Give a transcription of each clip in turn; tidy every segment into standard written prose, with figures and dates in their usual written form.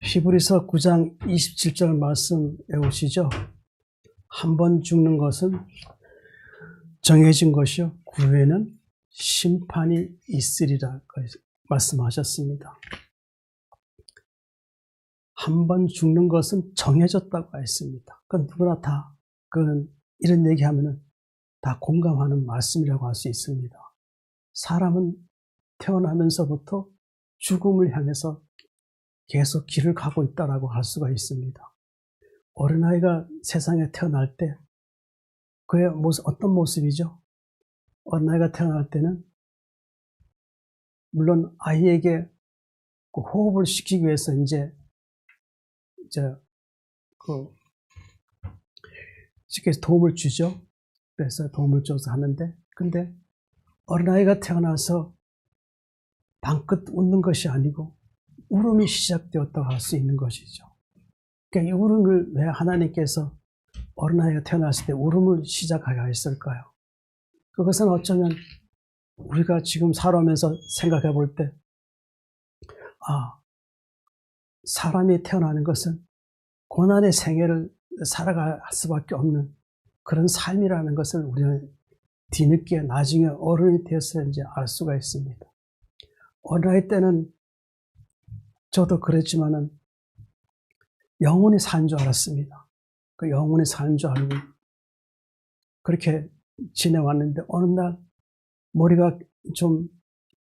히브리서 9장 27절 말씀 외우시죠? 한 번 죽는 것은 정해진 것이요 그 후에는 심판이 있으리라 말씀하셨습니다. 한 번 죽는 것은 정해졌다고 했습니다. 그건 누구나 다 이런 얘기하면은 다 공감하는 말씀이라고 할 수 있습니다. 사람은 태어나면서부터 죽음을 향해서 계속 길을 가고 있다라고 할 수가 있습니다. 어린아이가 세상에 태어날 때 그의 모습, 어떤 모습이죠? 어린아이가 태어날 때는 물론 아이에게 그 호흡을 시키기 위해서 쉽게 도움을 주죠. 그래서 도움을 줘서 하는데, 근데 어린아이가 태어나서 방긋 웃는 것이 아니고 울음이 시작되었다고 할 수 있는 것이죠. 그러니까 이 울음을 왜 하나님께서 어린아이가 태어났을 때 울음을 시작하게 하셨을까요? 그것은 어쩌면 우리가 지금 살아오면서 생각해 볼 때, 사람이 태어나는 것은 고난의 생애를 살아갈 수밖에 없는 그런 삶이라는 것을 우리는 뒤늦게 나중에 어른이 되어서 이제 알 수가 있습니다. 어린아이 때는 저도 그랬지만은 영원히 사는 줄 알았습니다. 그 영원히 사는 줄 알고 그렇게 지내왔는데 어느 날 머리가 좀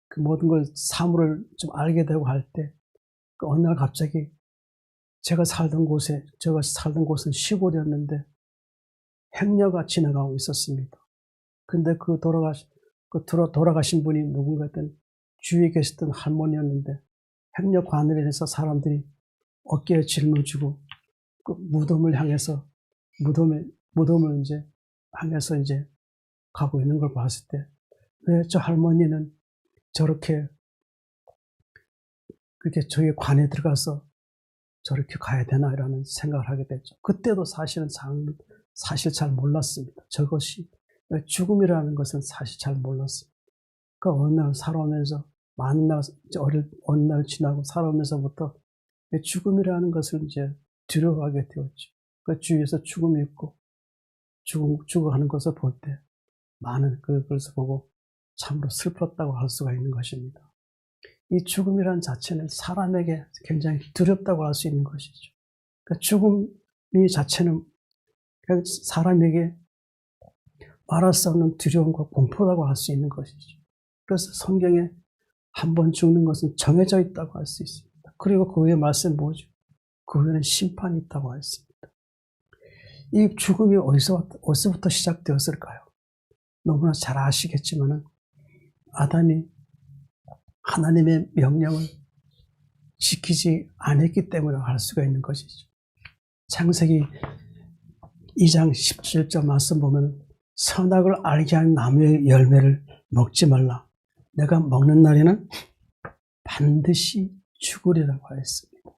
그 모든 걸 사물을 좀 알게 되고 할 때 그 어느 날 갑자기 제가 살던 곳은 시골이었는데 행여가 지나가고 있었습니다. 근데 돌아가신 분이 누군가 했더니 주위에 계셨던 할머니였는데 행여 관을 해서 사람들이 어깨에 짊어지고 그 무덤을 향해서 무덤을 향해서 가고 있는 걸 봤을 때 왜 저 할머니는 저렇게 저희 관에 들어가서 저렇게 가야 되나라는 생각을 하게 됐죠. 그때도 사실 잘 몰랐습니다. 저것이 죽음이라는 것은 사실 잘 몰랐습니다. 그 어느 날 살아오면서 어느 날 지나고 살아오면서부터 죽음이라는 것을 두려워하게 되었죠. 그 주위에서 죽음이 있고 죽어가는 것을 볼 때 많은 그것을 보고 참으로 슬펐다고 할 수가 있는 것입니다. 이 죽음이라는 자체는 사람에게 굉장히 두렵다고 할 수 있는 것이죠. 그러니까 죽음이 자체는 그냥 사람에게 말할 수 없는 두려움과 공포라고 할 수 있는 것이죠. 그래서 성경에 한 번 죽는 것은 정해져 있다고 할 수 있습니다. 그리고 그 후에 말씀 뭐죠? 그 후에는 심판이 있다고 했습니다. 이 죽음이 어디서부터 시작되었을까요? 너무나 잘 아시겠지만은 아담이 하나님의 명령을 지키지 않았기 때문에 할 수가 있는 것이죠. 창세기 2장 17절 말씀 보면 선악을 알게 하는 나무의 열매를 먹지 말라. 내가 먹는 날에는 반드시 죽으리라고 하였습니다.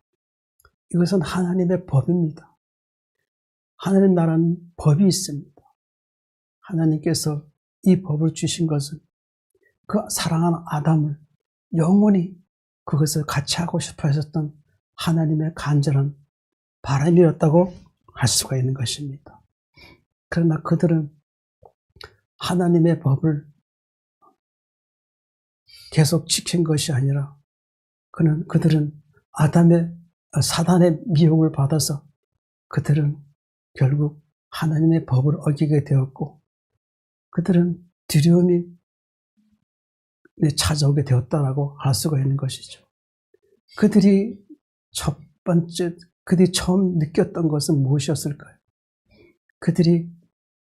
이것은 하나님의 법입니다. 하나님 나라는 법이 있습니다. 하나님께서 이 법을 주신 것은 그 사랑하는 아담을 영원히 그것을 같이 하고 싶어 하셨던 하나님의 간절한 바람이었다고 할 수가 있는 것입니다. 그러나 그들은 하나님의 법을 계속 지킨 것이 아니라 그들은 사단의 미혹을 받아서 그들은 결국 하나님의 법을 어기게 되었고 그들은 두려움이 찾아오게 되었다라고 할 수가 있는 것이죠. 그들이 처음 느꼈던 것은 무엇이었을까요? 그들이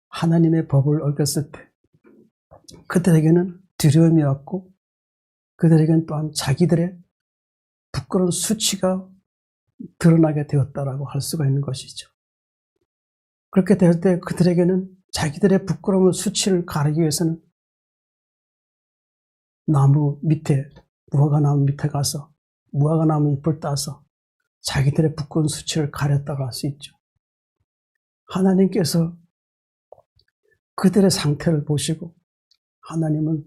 하나님의 법을 어겼을 때 그들에게는 두려움이었고 그들에게는 또한 자기들의 부끄러운 수치가 드러나게 되었다라고 할 수가 있는 것이죠. 그렇게 될 때 그들에게는 자기들의 부끄러운 수치를 가리기 위해서는 무화과나무 밑에 가서 무화과나무 잎을 따서 자기들의 부끄러운 수치를 가렸다고 할 수 있죠. 하나님께서 그들의 상태를 보시고 하나님은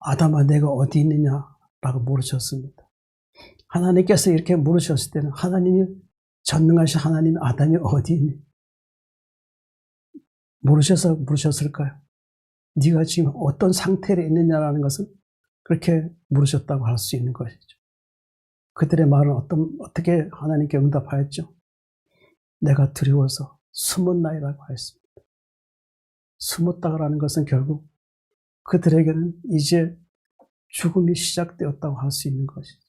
아담아 내가 어디 있느냐라고 물으셨습니다. 하나님께서 이렇게 물으셨을 때는 하나님이 전능하신 하나님 아담이 어디 있니? 모르셔서 물으셨을까요? 네가 지금 어떤 상태에 있느냐라는 것은 그렇게 물으셨다고 할 수 있는 것이죠. 그들의 말은 어떻게 하나님께 응답하였죠? 내가 두려워서 숨었나이라고 하였습니다. 숨었다라는 것은 결국 그들에게는 이제 죽음이 시작되었다고 할 수 있는 것이죠.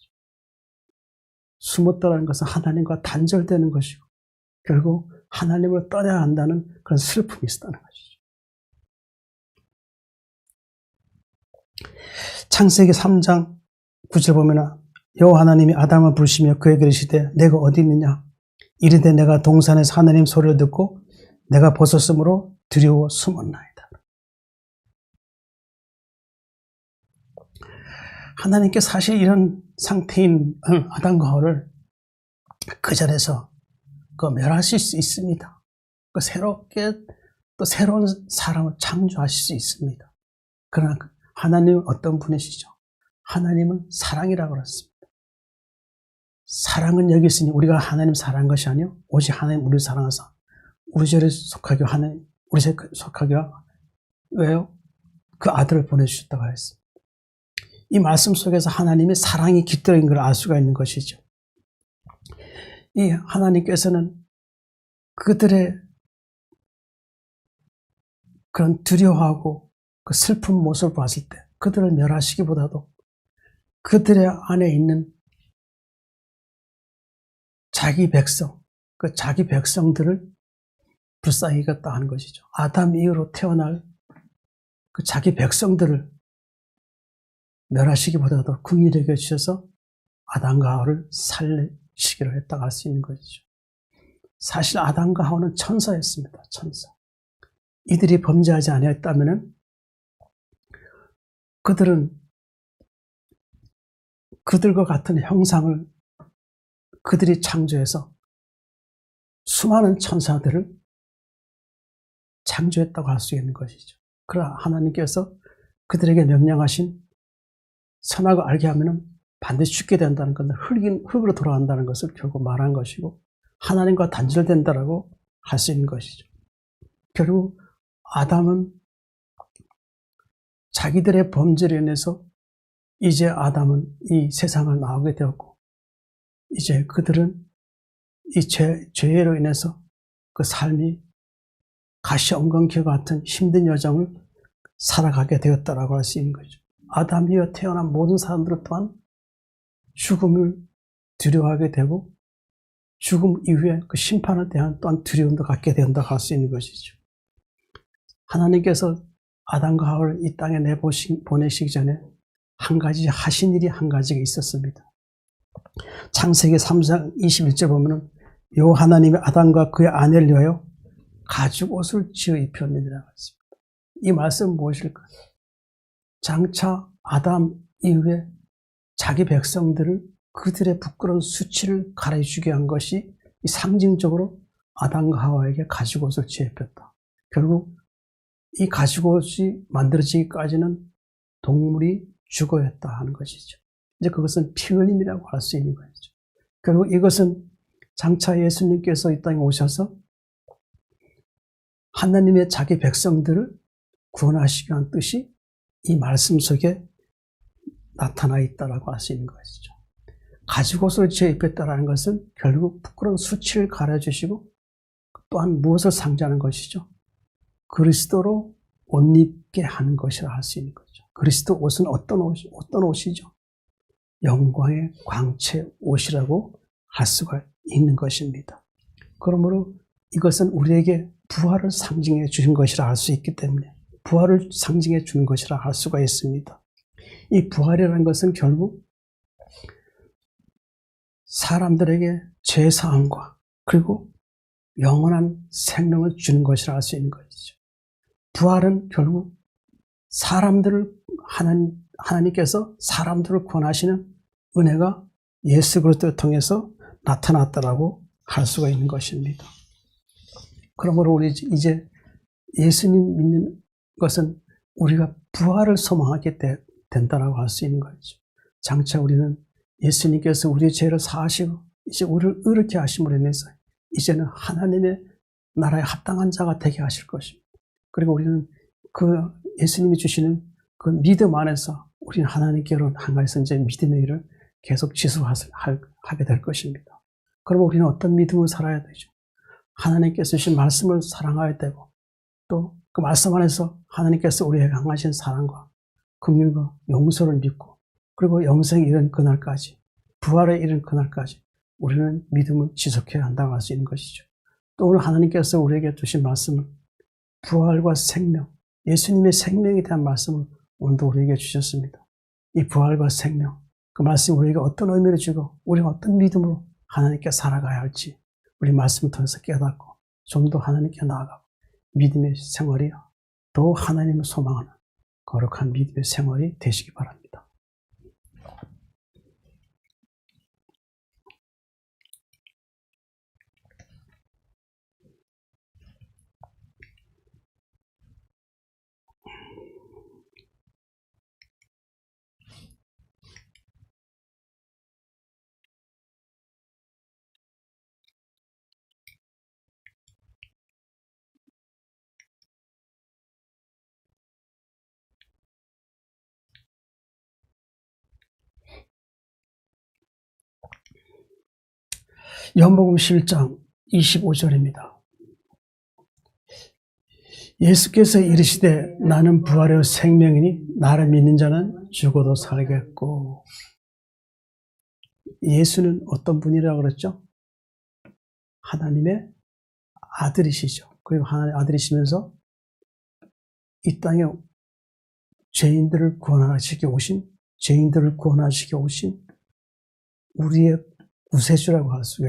숨었다라는 것은 하나님과 단절되는 것이고 결국 하나님을 떠나야 한다는 그런 슬픔이 있었다는 것이죠. 창세기 3장 9절 보면 여호와 하나님이 아담을 부르시며 그에게 이르시되 내가 어디 있느냐? 이르되 내가 동산에서 하나님 소리를 듣고 내가 벗었으므로 두려워 숨었나이다. 하나님께 사실 이런 상태인 아담과 하와를 그 자리에서 멸하실 수 있습니다. 새롭게 또 새로운 사람을 창조하실 수 있습니다. 그러나 하나님은 어떤 분이시죠? 하나님은 사랑이라고 그랬습니다. 사랑은 여기 있으니 우리가 하나님 사랑한 것이 아니요 오직 하나님 우리를 사랑하사 우리 죄를 속하게 하는 우리 죄를 속하게 왜요? 그 아들을 보내주셨다고 했습니다. 이 말씀 속에서 하나님의 사랑이 깃들어있는 걸 알 수가 있는 것이죠. 이 하나님께서는 그들의 그런 두려워하고 그 슬픈 모습을 봤을 때 그들을 멸하시기보다도 그들의 안에 있는 자기 백성, 그 자기 백성들을 불쌍히 여겼다 하는 것이죠. 아담 이후로 태어날 그 자기 백성들을 멸하시기보다도 긍휼히 여겨주셔서 아담과 하와를 살리시기로 했다고 할 수 있는 것이죠. 사실 아담과 하와는 천사였습니다. 천사. 이들이 범죄하지 아니했다면 그들은 그들과 같은 형상을 그들이 창조해서 수많은 천사들을 창조했다고 할 수 있는 것이죠. 그러나 하나님께서 그들에게 명령하신 선악을 알게 하면 반드시 죽게 된다는 건 흙으로 돌아간다는 것을 결국 말한 것이고 하나님과 단절된다라고 할 수 있는 것이죠. 결국 아담은 자기들의 범죄로 인해서 이제 아담은 이 세상을 나오게 되었고 이제 그들은 이 죄로 인해서 그 삶이 가시엉겅퀴와 같은 힘든 여정을 살아가게 되었다라고 할 수 있는 거죠. 아담 이후에 태어난 모든 사람들 또한 죽음을 두려워하게 되고 죽음 이후에 그 심판에 대한 또한 두려움도 갖게 된다고 할 수 있는 것이죠. 하나님께서 아담과 하와를 이 땅에 보내시기 전에 한 가지 하신 일이 한 가지가 있었습니다. 창세기 3장 21절 보면 여호와 하나님이 아담과 그의 아내를 위하여 가죽옷을 지어 입혔느니라 했습니다. 이 말씀은 무엇일까요? 장차 아담 이후에 자기 백성들을 그들의 부끄러운 수치를 가려주게 한 것이 상징적으로 아담과 하와에게 가죽옷을 지어 입혔다. 결국 이 가죽옷이 만들어지기까지는 동물이 죽어야 했다 하는 것이죠. 이제 그것은 피 흘림이라고 할 수 있는 것이죠. 결국 이것은 장차 예수님께서 이 땅에 오셔서 하나님의 자기 백성들을 구원하시기 위한 뜻이 이 말씀 속에 나타나 있다라고 할 수 있는 것이죠. 가죽옷을 지어 입혔다라는 것은 결국 부끄러운 수치를 가려주시고 또한 무엇을 상징하는 것이죠? 그리스도로 옷 입게 하는 것이라 할 수 있는 거죠. 그리스도 옷은 어떤 옷이죠? 영광의 광채 옷이라고 할 수가 있는 것입니다. 그러므로 이것은 우리에게 부활을 상징해 주신 것이라 할 수 있기 때문에 부활을 상징해 주는 것이라 할 수가 있습니다. 이 부활이라는 것은 결국 사람들에게 죄사함과 그리고 영원한 생명을 주는 것이라 할 수 있는 것이죠. 부활은 결국 하나님께서 사람들을 구원하시는 은혜가 예수 그리스도를 통해서 나타났다라고 할 수가 있는 것입니다. 그러므로 우리 이제 예수님 믿는 것은 우리가 부활을 소망하게 된다라고 할 수 있는 거죠. 장차 우리는 예수님께서 우리의 죄를 사하시고 이제 우리를 의롭게 하심으로 인해서 이제는 하나님의 나라에 합당한 자가 되게 하실 것입니다. 그리고 우리는 그 예수님이 주시는 그 믿음 안에서 우리는 하나님께로 향해서 이제 믿음의 일을 계속 지속하게 될 것입니다. 그러면 우리는 어떤 믿음을 살아야 되죠? 하나님께서 주신 말씀을 사랑해야 되고 또 그 말씀 안에서 하나님께서 우리에게 향하신 사랑과 긍휼과 용서를 믿고 그리고 영생에 이른 그날까지 부활에 이른 그날까지 우리는 믿음을 지속해야 한다고 할 수 있는 것이죠. 또 오늘 하나님께서 우리에게 주신 말씀은 부활과 생명, 예수님의 생명에 대한 말씀을 오늘도 우리에게 주셨습니다. 이 부활과 생명, 그 말씀이 우리에게 어떤 의미를 주고 우리가 어떤 믿음으로 하나님께 살아가야 할지 우리 말씀을 통해서 깨닫고 좀 더 하나님께 나아가고 믿음의 생활이요 또 하나님을 소망하는 거룩한 믿음의 생활이 되시기 바랍니다. 요한복음 11장 25절입니다. 예수께서 이르시되 나는 부활의 생명이니 나를 믿는 자는 죽어도 살겠고. 예수는 어떤 분이라고 그랬죠? 하나님의 아들이시죠. 그리고 하나님의 아들이시면서 이 땅에 죄인들을 구원하시기 오신 우리의 구세주라고 할 수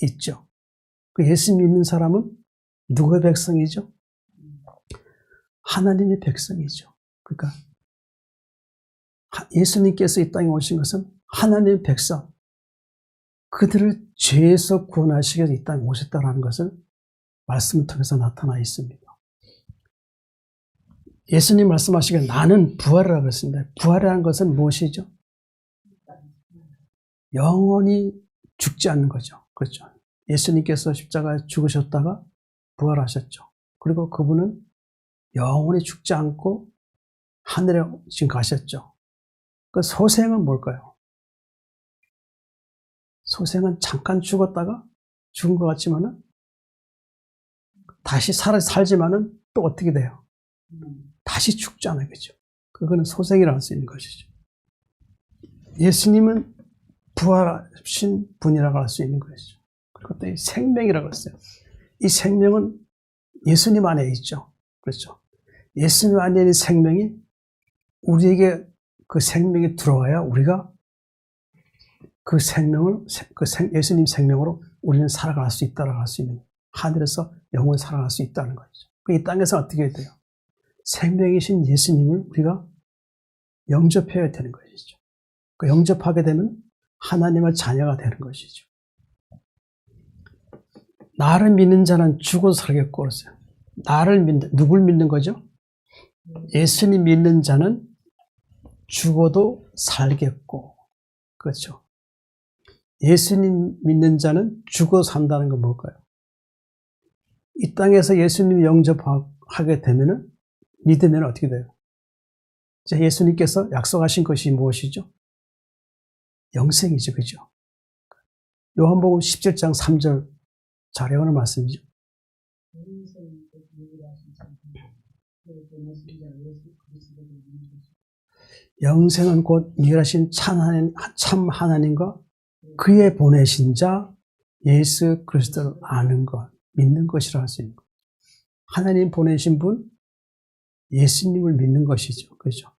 있죠. 그 예수 믿는 사람은 누구의 백성이죠? 하나님의 백성이죠. 그러니까 예수님께서 이 땅에 오신 것은 하나님의 백성, 그들을 죄에서 구원하시기 위해서 이 땅에 오셨다는 것을 말씀을 통해서 나타나 있습니다. 예수님 말씀하시기에 나는 부활이라고 했습니다. 부활이라는 것은 무엇이죠? 영원히 죽지 않는 거죠. 그렇죠. 예수님께서 십자가에 죽으셨다가 부활하셨죠. 그리고 그분은 영원히 죽지 않고 하늘에 지금 가셨죠. 그 소생은 뭘까요? 소생은 잠깐 죽었다가 죽은 것 같지만은 다시 살지만은 또 어떻게 돼요? 다시 죽잖아요. 그죠? 그거는 소생이라고 할 수 있는 것이죠. 예수님은 부활하신 분이라고 할 수 있는 것이죠. 그리고 또 생명이라고 했어요. 이 생명은 예수님 안에 있죠. 그렇죠. 예수님 안에 있는 생명이 우리에게 그 생명이 들어와야 우리가 그 생명을, 예수님 생명으로 우리는 살아갈 수 있다고 할 수 있는, 하늘에서 영원히 살아갈 수 있다는 것이죠. 이 땅에서 어떻게 해야 돼요? 생명이신 예수님을 우리가 영접해야 되는 것이죠. 그 영접하게 되면 하나님의 자녀가 되는 것이죠. 나를 믿는 자는 죽어도 살겠고 그랬어요. 누굴 믿는 거죠? 예수님 믿는 자는 죽어도 살겠고. 그렇죠. 예수님 믿는 자는 죽어도 산다는 건 뭘까요? 이 땅에서 예수님 영접하게 되면은, 믿으면 어떻게 돼요? 예수님께서 약속하신 것이 무엇이죠? 영생이죠. 그죠? 요한복음 17장 3절 잘 외우는 말씀이죠. 영생은 곧 유일하신 참 하나님과 그의 보내신 자 예수 그리스도를 아는 것, 믿는 것이라 할 수 있는 것. 하나님 보내신 분, 예수님을 믿는 것이죠. 그렇죠?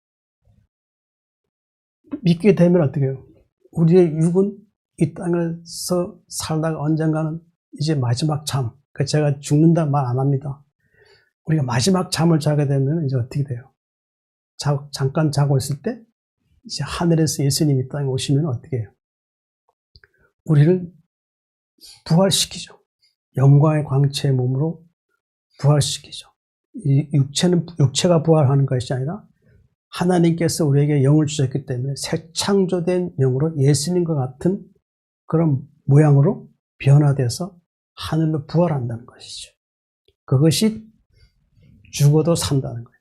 믿게 되면 어떻게 해요? 우리의 육은 이 땅에서 살다가 언젠가는 이제 마지막 잠, 제가 죽는다는 말 안 합니다. 우리가 마지막 잠을 자게 되면 이제 어떻게 돼요? 잠깐 자고 있을 때 이제 하늘에서 예수님이 이 땅에 오시면 어떻게 해요? 우리를 부활시키죠. 영광의 광채의 몸으로 부활시키죠. 이 육체가 부활하는 것이 아니라 하나님께서 우리에게 영을 주셨기 때문에 새 창조된 영으로 예수님과 같은 그런 모양으로 변화돼서 하늘로 부활한다는 것이죠. 그것이 죽어도 산다는 거죠.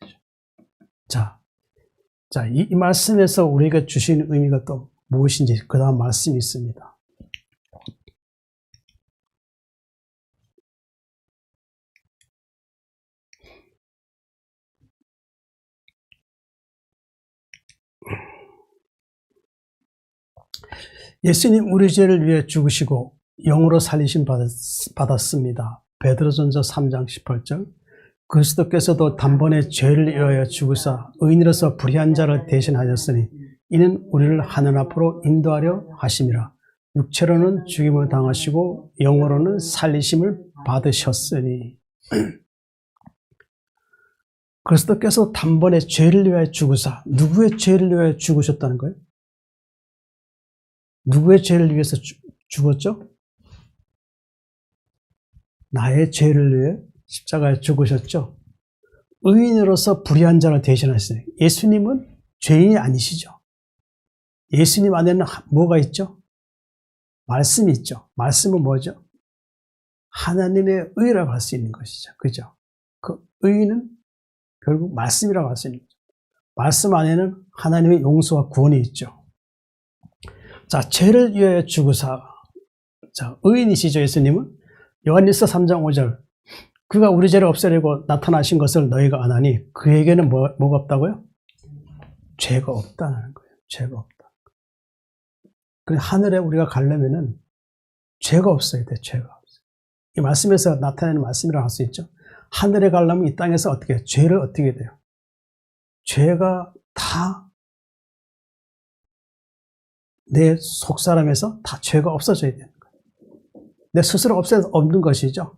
이 말씀에서 우리에게 주신 의미가 또 무엇인지 그 다음 말씀이 있습니다. 예수님 우리 죄를 위해 죽으시고 영으로 살리심 받았습니다. 베드로전서 3장 18절 그리스도께서도 단번에 죄를 위하여 죽으사 의인으로서 불의한 자를 대신하셨으니 이는 우리를 하늘 앞으로 인도하려 하심이라. 육체로는 죽임을 당하시고 영으로는 살리심을 받으셨으니. 그리스도께서 단번에 죄를 위하여 죽으사, 누구의 죄를 위하여 죽으셨다는 거예요? 누구의 죄를 위해서 죽었죠? 나의 죄를 위해 십자가에 죽으셨죠. 의인으로서 불의한 자를 대신하시니 예수님은 죄인이 아니시죠. 예수님 안에는 뭐가 있죠? 말씀이 있죠. 말씀은 뭐죠? 하나님의 의라고 할 수 있는 것이죠. 그죠? 그 의는 결국 말씀이라고 할 수 있는 거죠. 말씀 안에는 하나님의 용서와 구원이 있죠. 자, 죄를 위하여 죽으사. 자, 의인이시죠, 예수님은? 요한일서 3장 5절. 그가 우리 죄를 없애려고 나타나신 것을 너희가 아나니 그에게는 뭐가 없다고요? 죄가 없다는 거예요. 죄가 없다. 그래서 하늘에 우리가 가려면은 죄가 없어야 돼. 죄가 없어요. 이 말씀에서 나타내는 말씀이라고 할 수 있죠. 하늘에 가려면 이 땅에서 어떻게 해요? 죄를 어떻게 해야 돼요? 죄가 다 내 속사람에서 다 죄가 없어져야 되는 거예요. 내 스스로 없는 것이죠.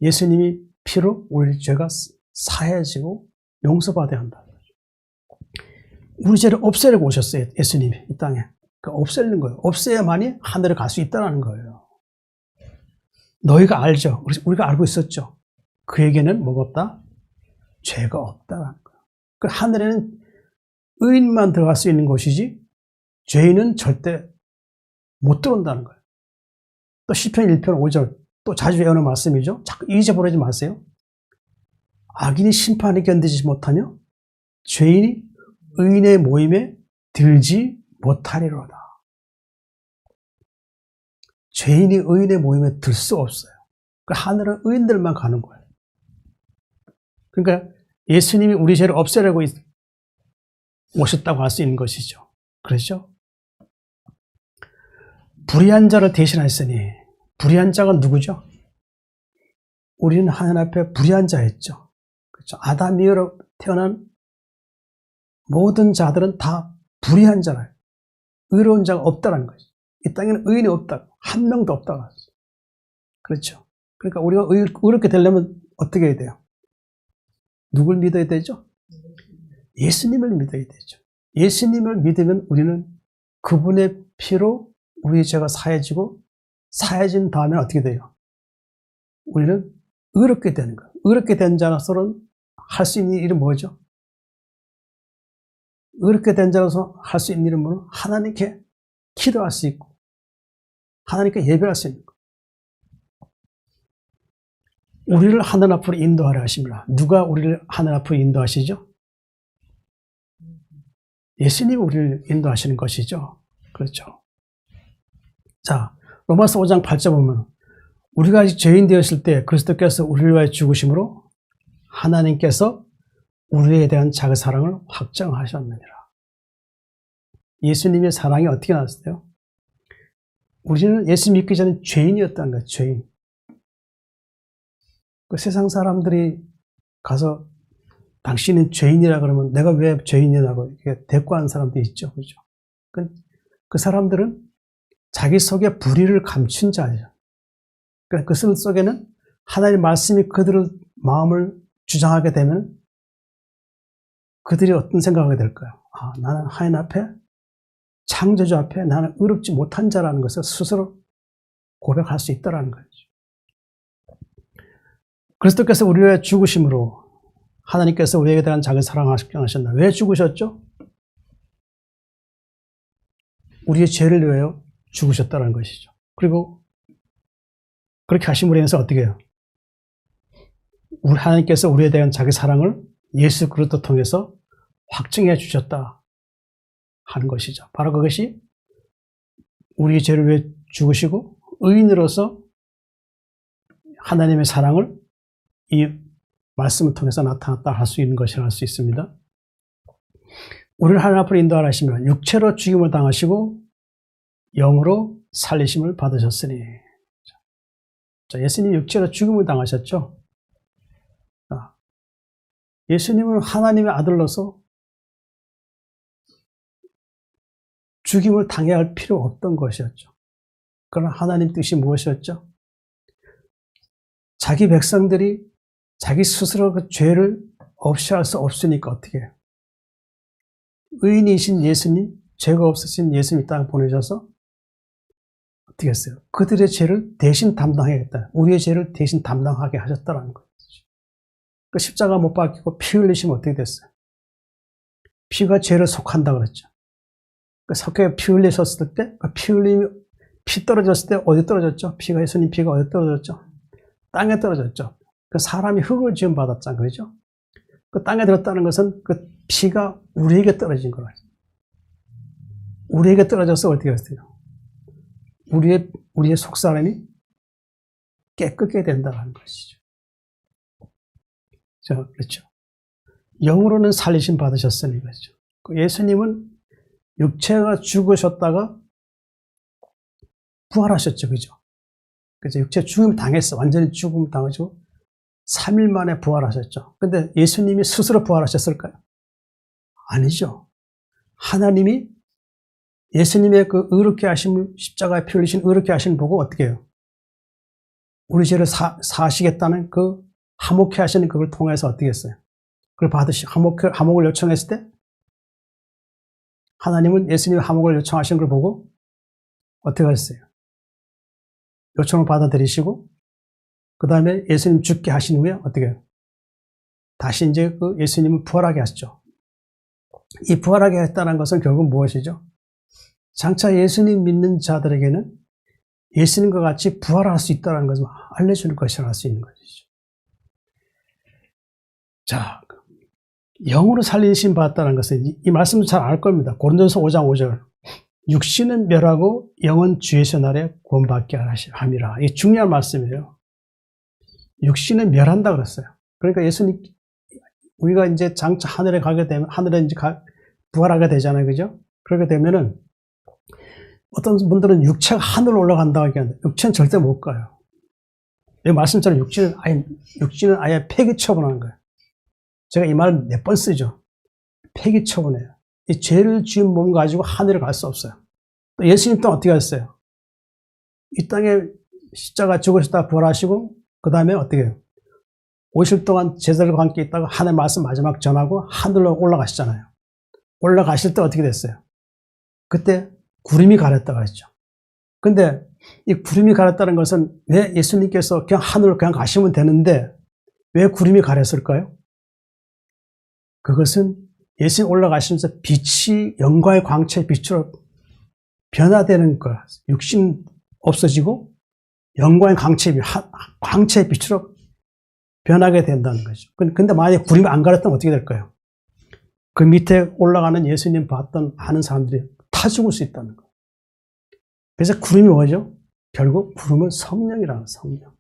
예수님이 피로 우리 죄가 사해지고 용서받아야 한다. 우리 죄를 없애려고 오셨어요. 예수님이 이 땅에. 그러니까 없애는 거예요. 없애야만이 하늘에 갈 수 있다는 거예요. 너희가 알죠. 우리가 알고 있었죠. 그에게는 뭐가 없다? 죄가 없다는 거예요. 그 하늘에는 의인만 들어갈 수 있는 곳이지 죄인은 절대 못 들어온다는 거예요. 또 시편 1편 5절 또 자주 외우는 말씀이죠. 자꾸 잊어버리지 마세요. 악인이 심판에 견디지 못하며 죄인이 의인의 모임에 들지 못하리로다. 죄인이 의인의 모임에 들 수 없어요. 하늘은 의인들만 가는 거예요. 그러니까 예수님이 우리 죄를 없애려고 오셨다고 할 수 있는 것이죠. 그렇죠? 불의한 자를 대신하셨으니 불의한 자가 누구죠? 우리는 하나님 앞에 불의한 자였죠. 그렇죠? 아담 이후로 태어난 모든 자들은 다 불의한 자라요. 의로운 자가 없다는 거죠. 이 땅에는 의인이 없다. 한 명도 없다고 하죠. 그렇죠? 그러니까 우리가 의롭게 되려면 어떻게 해야 돼요? 누굴 믿어야 되죠? 예수님을 믿어야 되죠. 예수님을 믿으면 우리는 그분의 피로 우리의 죄가 사해지고 사해진 다음에 어떻게 돼요? 우리는 의롭게 되는 거예요. 의롭게 된 자로서는 할 수 있는 일은 뭐죠? 의롭게 된 자로서 할 수 있는 일은 뭐죠? 하나님께 기도할 수 있고 하나님께 예배할 수 있는 거예요. 우리를 하늘 앞으로 인도하려 하십니다. 누가 우리를 하늘 앞으로 인도하시죠? 예수님이 우리를 인도하시는 것이죠. 그렇죠. 자, 로마서 5장 8절 보면 우리가 아직 죄인 되었을 때 그리스도께서 우리를 위하여 죽으심으로 하나님께서 우리에 대한 자기 사랑을 확정하셨느니라. 예수님의 사랑이 어떻게 나왔어요? 우리는 예수 믿기 전에 죄인이었다는 거예요. 죄인. 그 세상 사람들이 가서 당신은 죄인이라 그러면 내가 왜 죄인이라고 이렇게 대꾸하는 사람도 있죠. 그죠? 그 사람들은 자기 속에 불의를 감춘 자예요. 그러니까 그 속에는 하나님의 말씀이 그들의 마음을 주장하게 되면 그들이 어떤 생각을 하게 될까요? 아, 나는 하나님 앞에 창조주 앞에 나는 의롭지 못한 자라는 것을 스스로 고백할 수 있다는 거죠. 그리스도께서 우리를 죽으심으로 하나님께서 우리에게 대한 자기 사랑을 하셨나? 왜 죽으셨죠? 우리의 죄를 위하여 죽으셨다는 것이죠. 그리고 그렇게 하심으로 인해서 어떻게 해요? 우리 하나님께서 우리에 대한 자기 사랑을 예수 그리스도 통해서 확증해 주셨다 하는 것이죠. 바로 그것이 우리의 죄를 위해 죽으시고 의인으로서 하나님의 사랑을 이 말씀을 통해서 나타났다 할 수 있는 것이라 할 수 있습니다. 우리를 하나님 앞으로 인도하시면 육체로 죽임을 당하시고 영으로 살리심을 받으셨으니. 자, 예수님 육체로 죽임을 당하셨죠. 예수님은 하나님의 아들로서 죽임을 당해야 할 필요 없던 것이었죠. 그러나 하나님 뜻이 무엇이었죠? 자기 백성들이 자기 스스로 그 죄를 없이 할 수 없으니까 어떻게 해요? 의인이신 예수님, 죄가 없으신 예수님 이 땅에 보내셔서 어떻게 했어요? 그들의 죄를 대신 담당하겠다. 우리의 죄를 대신 담당하게 하셨다는 거죠. 그 십자가 못 박히고 피 흘리시면 어떻게 됐어요? 피가 죄를 속한다 그랬죠. 그 석회에 피 흘리셨을 때, 피 떨어졌을 때 어디 떨어졌죠? 예수님 피가 어디 떨어졌죠? 땅에 떨어졌죠. 그 사람이 흙을 지음 받았잖아요. 그죠? 그 땅에 들었다는 것은 그 피가 우리에게 떨어진 거라. 우리에게 떨어져서 어떻게 했어요? 우리의 속사람이 깨끗게 된다는 것이죠. 그렇죠. 영으로는 살리심 받으셨으니 그렇죠. 예수님은 육체가 죽으셨다가 부활하셨죠. 그죠? 그래서 육체 죽음 당했어. 완전히 죽음 당하시고 3일 만에 부활하셨죠. 근데 예수님이 스스로 부활하셨을까요? 아니죠. 하나님이 예수님의 그 의롭게 하심을 십자가에 피 흘리신 의롭게 하심을 보고 어떻게 해요? 우리 죄를 사하시겠다는 그 화목케 하시는 그걸 통해서 어떻게 했어요? 그걸 화목을 요청했을 때 하나님은 예수님이 화목을 요청하신 걸 보고 어떻게 하셨어요? 요청을 받아들이시고 그 다음에 예수님 죽게 하신 후에 어떻게 해요? 다시 이제 그 예수님을 부활하게 하시죠. 이 부활하게 했다는 것은 결국 무엇이죠? 장차 예수님 믿는 자들에게는 예수님과 같이 부활할 수 있다는 것을 알려주는 것이라 할 수 있는 것이죠. 자, 영으로 살리심 받았다는 것은 이 말씀도 잘 알 겁니다. 고린도서 5장 5절. 육신은 멸하고 영은 주의 날에 구원받게 함이라. 이게 중요한 말씀이에요. 육신은 멸한다 그랬어요. 그러니까 예수님, 우리가 이제 장차 하늘에 가게 되면, 하늘에 이제 부활하게 되잖아요. 그죠? 그렇게 되면은 어떤 분들은 육체가 하늘로 올라간다고 얘기하는데 육체는 절대 못 가요. 이 말씀처럼 육신은 아예 폐기 처분하는 거예요. 제가 이 말을 몇 번 쓰죠. 폐기 처분해요. 이 죄를 지은 몸 가지고 하늘에 갈 수 없어요. 또 예수님 또한 어떻게 하셨어요? 이 땅에 십자가 죽으셨다 부활하시고 그 다음에 어떻게 해요? 50일 동안 제자들과 함께 있다가 하나님의 말씀 마지막 전하고 하늘로 올라가시잖아요. 올라가실 때 어떻게 됐어요? 그때 구름이 가렸다 그랬죠. 근데 이 구름이 가렸다는 것은 왜 예수님께서 그냥 하늘로 그냥 가시면 되는데 왜 구름이 가렸을까요? 그것은 예수님 올라가시면서 빛이 영광의 광채의 빛으로 변화되는 거야. 육신 없어지고 영광의 광채의 빛으로 변하게 된다는 거죠. 근데 만약에 구름이 안 가렸다면 어떻게 될까요? 그 밑에 올라가는 예수님 봤던 많은 사람들이 다 죽을 수 있다는 거예요. 그래서 구름이 뭐죠? 결국 구름은 성령이라는 성령.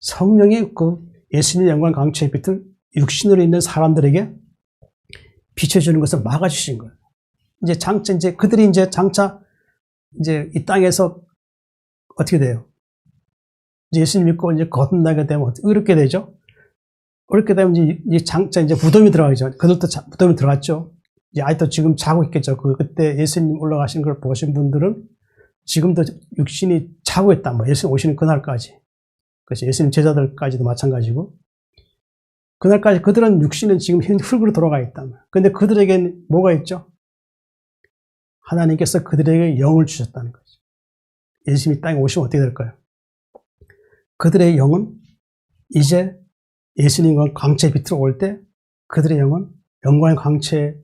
성령이 그 예수님의 영광 광채의 빛을 육신으로 있는 사람들에게 비춰주는 것을 막아주신 거예요. 그들이 장차 이 땅에서 어떻게 돼요? 예수님 믿고 거듭나게 되면 어렵게 되죠? 어렵게 되면 장차 무덤이 들어가죠. 그들도 무덤이 들어갔죠. 아직도 지금 자고 있겠죠. 그때 예수님 올라가신 걸 보신 분들은 지금도 육신이 자고 있다. 예수님 오시는 그날까지. 그렇죠. 예수님 제자들까지도 마찬가지고. 그날까지 그들은 육신은 지금 흙으로 돌아가 있다. 근데 그들에게는 뭐가 있죠? 하나님께서 그들에게 영을 주셨다는 거죠. 예수님이 땅에 오시면 어떻게 될까요? 그들의 영은 이제 예수님과 광채의 빛으로 올 때 그들의 영은 영광의 광채에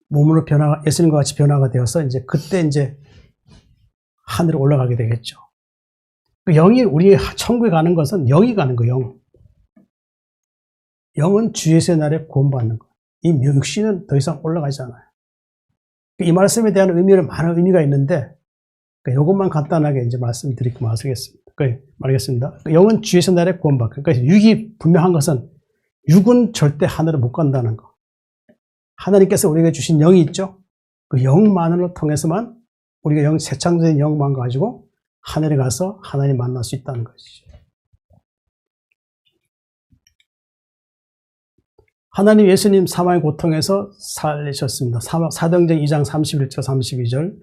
몸으로 예수님과 같이 변화가 되어서 이제 그때 이제 하늘에 올라가게 되겠죠. 그 영이 우리 천국에 가는 것은 영이 가는 거예요. 영은 주 예수의 날에 구원받는 거. 이 육신은 더 이상 올라가지 않아요. 이 말씀에 대한 의미는 많은 의미가 있는데 이것만 간단하게 이제 말씀드리고 말하겠습니다. 영은 주 예수의 날에 구원받고. 그러니까 육이 분명한 것은 육은 절대 하늘에 못 간다는 거. 하나님께서 우리에게 주신 영이 있죠. 그 영만을 통해서만 우리가 새 창조된 영만 가지고 하늘에 가서 하나님 만날 수 있다는 것이죠. 하나님 예수님 사망의 고통에서 살리셨습니다. 사도행전 2장 31절 32절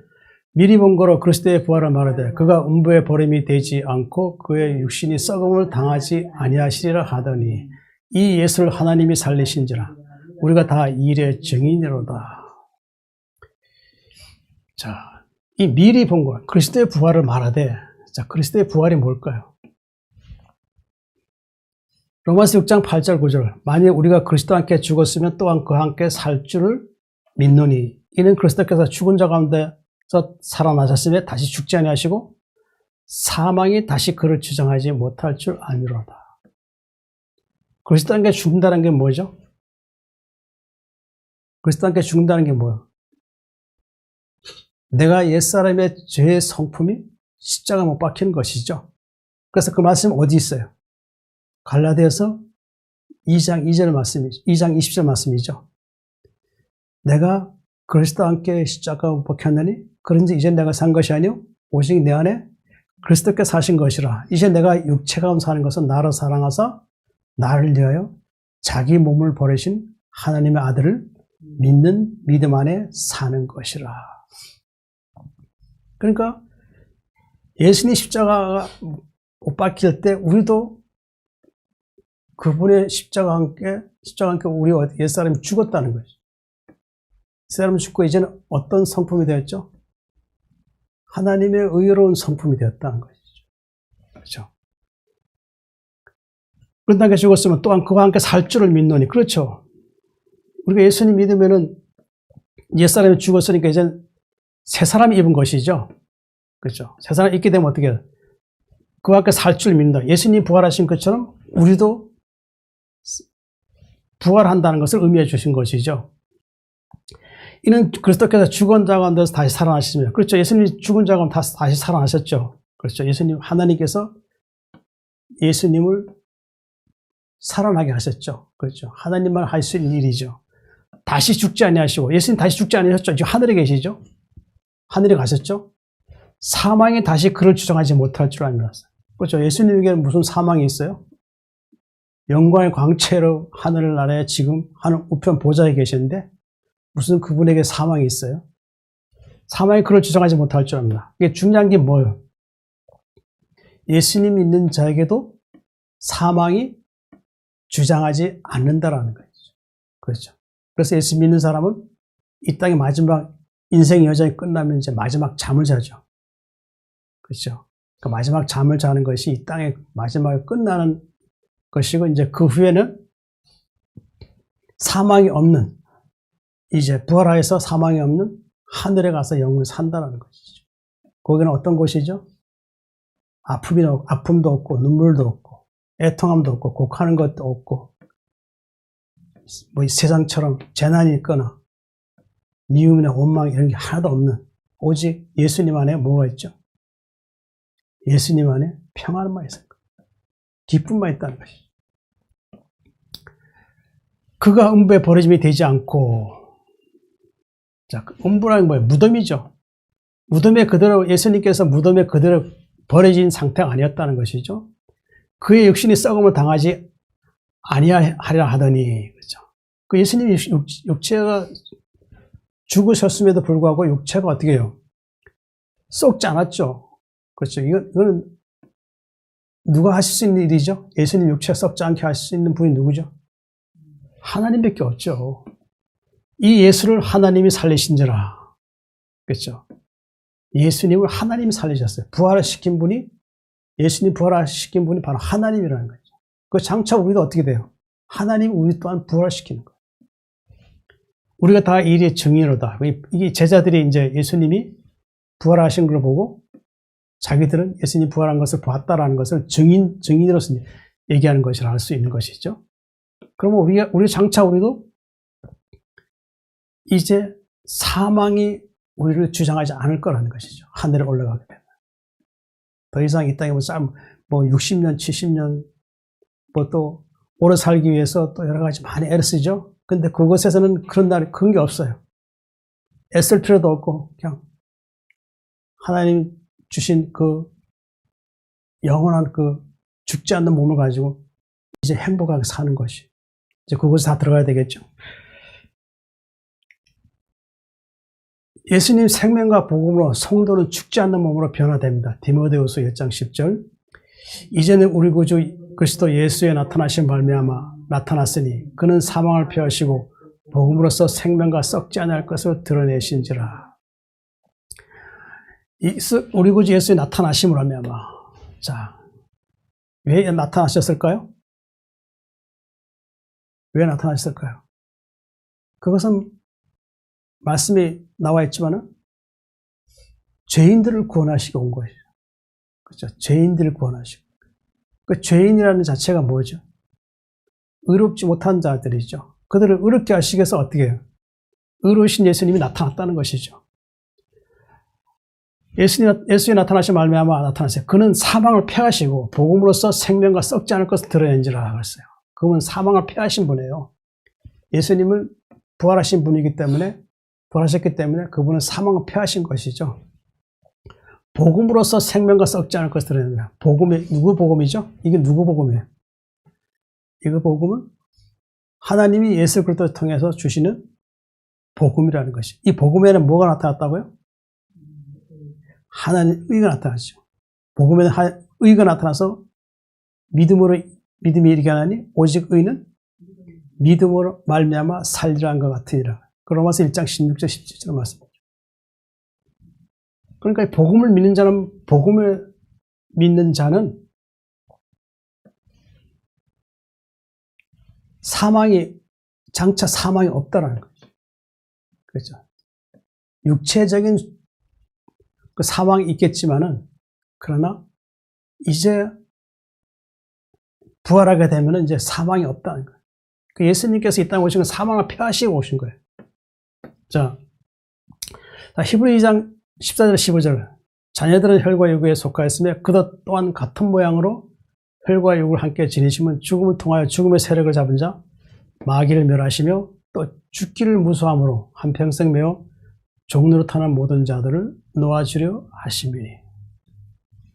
미리 본 거로 그리스도의 부활을 말하되 그가 음부의 버림이 되지 않고 그의 육신이 썩음을 당하지 아니하시리라 하더니 이 예수를 하나님이 살리신지라 우리가 다 이 일의 증인이로다. 자, 이 미리 본 거, 그리스도의 부활을 말하되, 자, 그리스도의 부활이 뭘까요? 로마서 6장 8절 9절 만일 우리가 그리스도와 함께 죽었으면 또한 그와 함께 살 줄을 믿노니 이는 그리스도께서 죽은 자 가운데서 살아나셨으며 다시 죽지 아니하시고 사망이 다시 그를 주장하지 못할 줄 아미로다. 그리스도와 함께 죽는다는 게 뭐죠? 그리스도와 함께 죽는다는 게 뭐예요? 내가 옛사람의 죄의 성품이 십자가 못 박히는 것이죠. 그래서 그 말씀 어디 있어요? 갈라디아서 2장 2절 말씀이죠. 2장 20절 말씀이죠. 내가 그리스도와 함께 십자가 못 박혔느니 그런지 이제 내가 산 것이 아니요 오직 내 안에 그리스도께 사신 것이라. 이제 내가 육체가 사는 것은 나를 사랑하사 나를 위하여 자기 몸을 버리신 하나님의 아들을 믿는 믿음 안에 사는 것이라. 그러니까 예수님 십자가가 못 박힐 때 우리도 그분의 십자가와 함께 우리 옛사람이 죽었다는 거죠. 옛사람이 죽고 이제는 어떤 성품이 되었죠? 하나님의 의로운 성품이 되었다는 것이죠. 그렇죠? 그런 게 죽었으면 또한 그와 함께 살 줄을 믿노니. 그렇죠. 우리가 예수님 믿으면은 옛사람이 죽었으니까 이제는 새 사람이 입은 것이죠. 그렇죠. 새 사람이 입게 되면 어떻게 해요? 그와 함께 살 줄 믿는다. 예수님 부활하신 것처럼 우리도 부활한다는 것을 의미해 주신 것이죠. 이는 그리스도께서 죽은 자 가운데서 다시 살아나셨습니다. 그렇죠. 예수님이 죽은 자 가운데 다시 살아나셨죠. 그렇죠. 예수님, 하나님께서 예수님을 살아나게 하셨죠. 그렇죠. 하나님만 할 수 있는 일이죠. 다시 죽지 아니하시고, 예수님 다시 죽지 아니하셨죠. 지금 하늘에 계시죠. 하늘에 가셨죠. 사망이 다시 그를 주장하지 못할 줄 압니다. 그렇죠. 예수님에게는 무슨 사망이 있어요? 영광의 광채로 하늘 나라에 지금 하늘 우편 보좌에 계시는데 무슨 그분에게 사망이 있어요? 사망이 그를 주장하지 못할 줄 압니다. 이게 중요한 게 뭐예요? 예수님 믿는 자에게도 사망이 주장하지 않는다라는 거죠. 그렇죠. 그래서 예수 믿는 사람은 이 땅의 마지막 인생의 여정이 끝나면 이제 마지막 잠을 자죠. 그렇죠. 그 마지막 잠을 자는 것이 이 땅의 마지막에 끝나는 것이고, 이제 그 후에는 사망이 없는, 이제 부활하여서 사망이 없는 하늘에 가서 영원히 산다는 것이죠. 거기는 어떤 곳이죠? 아픔도 없고, 눈물도 없고, 애통함도 없고, 곡하는 것도 없고, 뭐 세상처럼 재난이 있거나 미움이나 원망 이런 게 하나도 없는, 오직 예수님 안에 뭐가 있죠? 예수님 안에 평안만 있어요. 기쁨만 있다는 것이죠. 그가 음부에 버려짐이 되지 않고, 자, 음부라는 뭐예요? 무덤이죠. 무덤에 그대로, 예수님께서 무덤에 그대로 버려진 상태가 아니었다는 것이죠. 그의 육신이 썩음을 당하지 아니하리라 하더니, 그렇죠. 그 예수님이 육체가 죽으셨음에도 불구하고 육체가 어떻게 해요? 썩지 않았죠. 그렇죠. 이거는 누가 하실 수 있는 일이죠? 예수님 육체가 썩지 않게 하실 수 있는 분이 누구죠? 하나님밖에 없죠. 이 예수를 하나님이 살리신지라. 그렇죠. 예수님을 하나님이 살리셨어요. 부활시킨 분이, 예수님 부활시킨 분이 바로 하나님이라는 거죠. 그 장차 우리도 어떻게 돼요? 하나님이 우리 또한 부활시키는 거예요. 우리가 다 일의 증인으로다. 이게 제자들이 이제 예수님이 부활하신 걸 보고 자기들은 예수님 부활한 것을 보았다라는 것을 증인으로서 얘기하는 것이라 할 수 있는 것이죠. 그러면 우리 장차 우리도 이제 사망이 우리를 주장하지 않을 거라는 것이죠. 하늘에 올라가게 되면. 더 이상 이 땅에 뭐 60년, 70년, 뭐 또 오래 살기 위해서 또 여러 가지 많이 애를 쓰죠. 근데 그곳에서는 그런 게 없어요. 애쓸 필요도 없고, 그냥 하나님 주신 그 영원한 그 죽지 않는 몸을 가지고 이제 행복하게 사는 것이. 이제 그곳에 다 들어가야 되겠죠. 예수님 생명과 복음으로 성도는 죽지 않는 몸으로 변화됩니다. 디모데후서 1장 10절. 이제는 우리 구주 그리스도 예수의 나타나신 말미암아 나타났으니 그는 사망을 폐하시고 복음으로써 생명과 썩지 않을 것을 드러내신지라. 우리 구주 예수의 나타나심으로 말미암아. 자, 왜 나타나셨을까요? 왜 나타나셨을까요? 그것은 말씀이 나와 있지만은 죄인들을 구원하시고 온 것이죠. 그렇죠? 죄인들을 구원하시고. 그 죄인이라는 자체가 뭐죠? 의롭지 못한 자들이죠. 그들을 의롭게 하시기 위해서 어떻게 해요? 의로우신 예수님이 나타났다는 것이죠. 예수님이 나타나신 말미암아 나타났어요. 그는 사망을 패하시고 복음으로써 생명과 썩지 않을 것을 드러낸지라 하셨어요. 그분은 사망을 패하신 분이에요. 예수님은 부활하신 분이기 때문에 부활하셨기 때문에 그분은 사망을 패하신 것이죠. 복음으로써 생명과 썩지 않을 것을 드러낸다. 복음이 누구 복음이죠? 이게 누구 복음이에요? 이거 복음은 하나님이 예수 그리스도를 통해서 주시는 복음이라는 것이. 이 복음에는 뭐가 나타났다고요? 하나님 의가 나타났죠. 복음에는 의가 나타나서 믿음이 이르게 하나니 오직 의는 믿음으로 말미암아 살리라 한 것 같으니라. 로마서 1장 16절 17절 말씀입니다. 그러니까 복음을 믿는 자는 장차 사망이 없다라는 거죠. 그렇죠. 육체적인 그 사망이 있겠지만은, 그러나 이제 부활하게 되면은 이제 사망이 없다는 거예요. 그 예수님께서 이 땅에 오신 건 사망을 폐하시고 오신 거예요. 자, 히브리 2장 14절 15절. 자녀들은 혈과 육에 속하였으며 그것 또한 같은 모양으로 혈과 육을 함께 지니시면 죽음을 통하여 죽음의 세력을 잡은 자 마귀를 멸하시며 또 죽기를 무수함으로 한평생 매어 종노릇하는 모든 자들을 놓아주려 하심이니.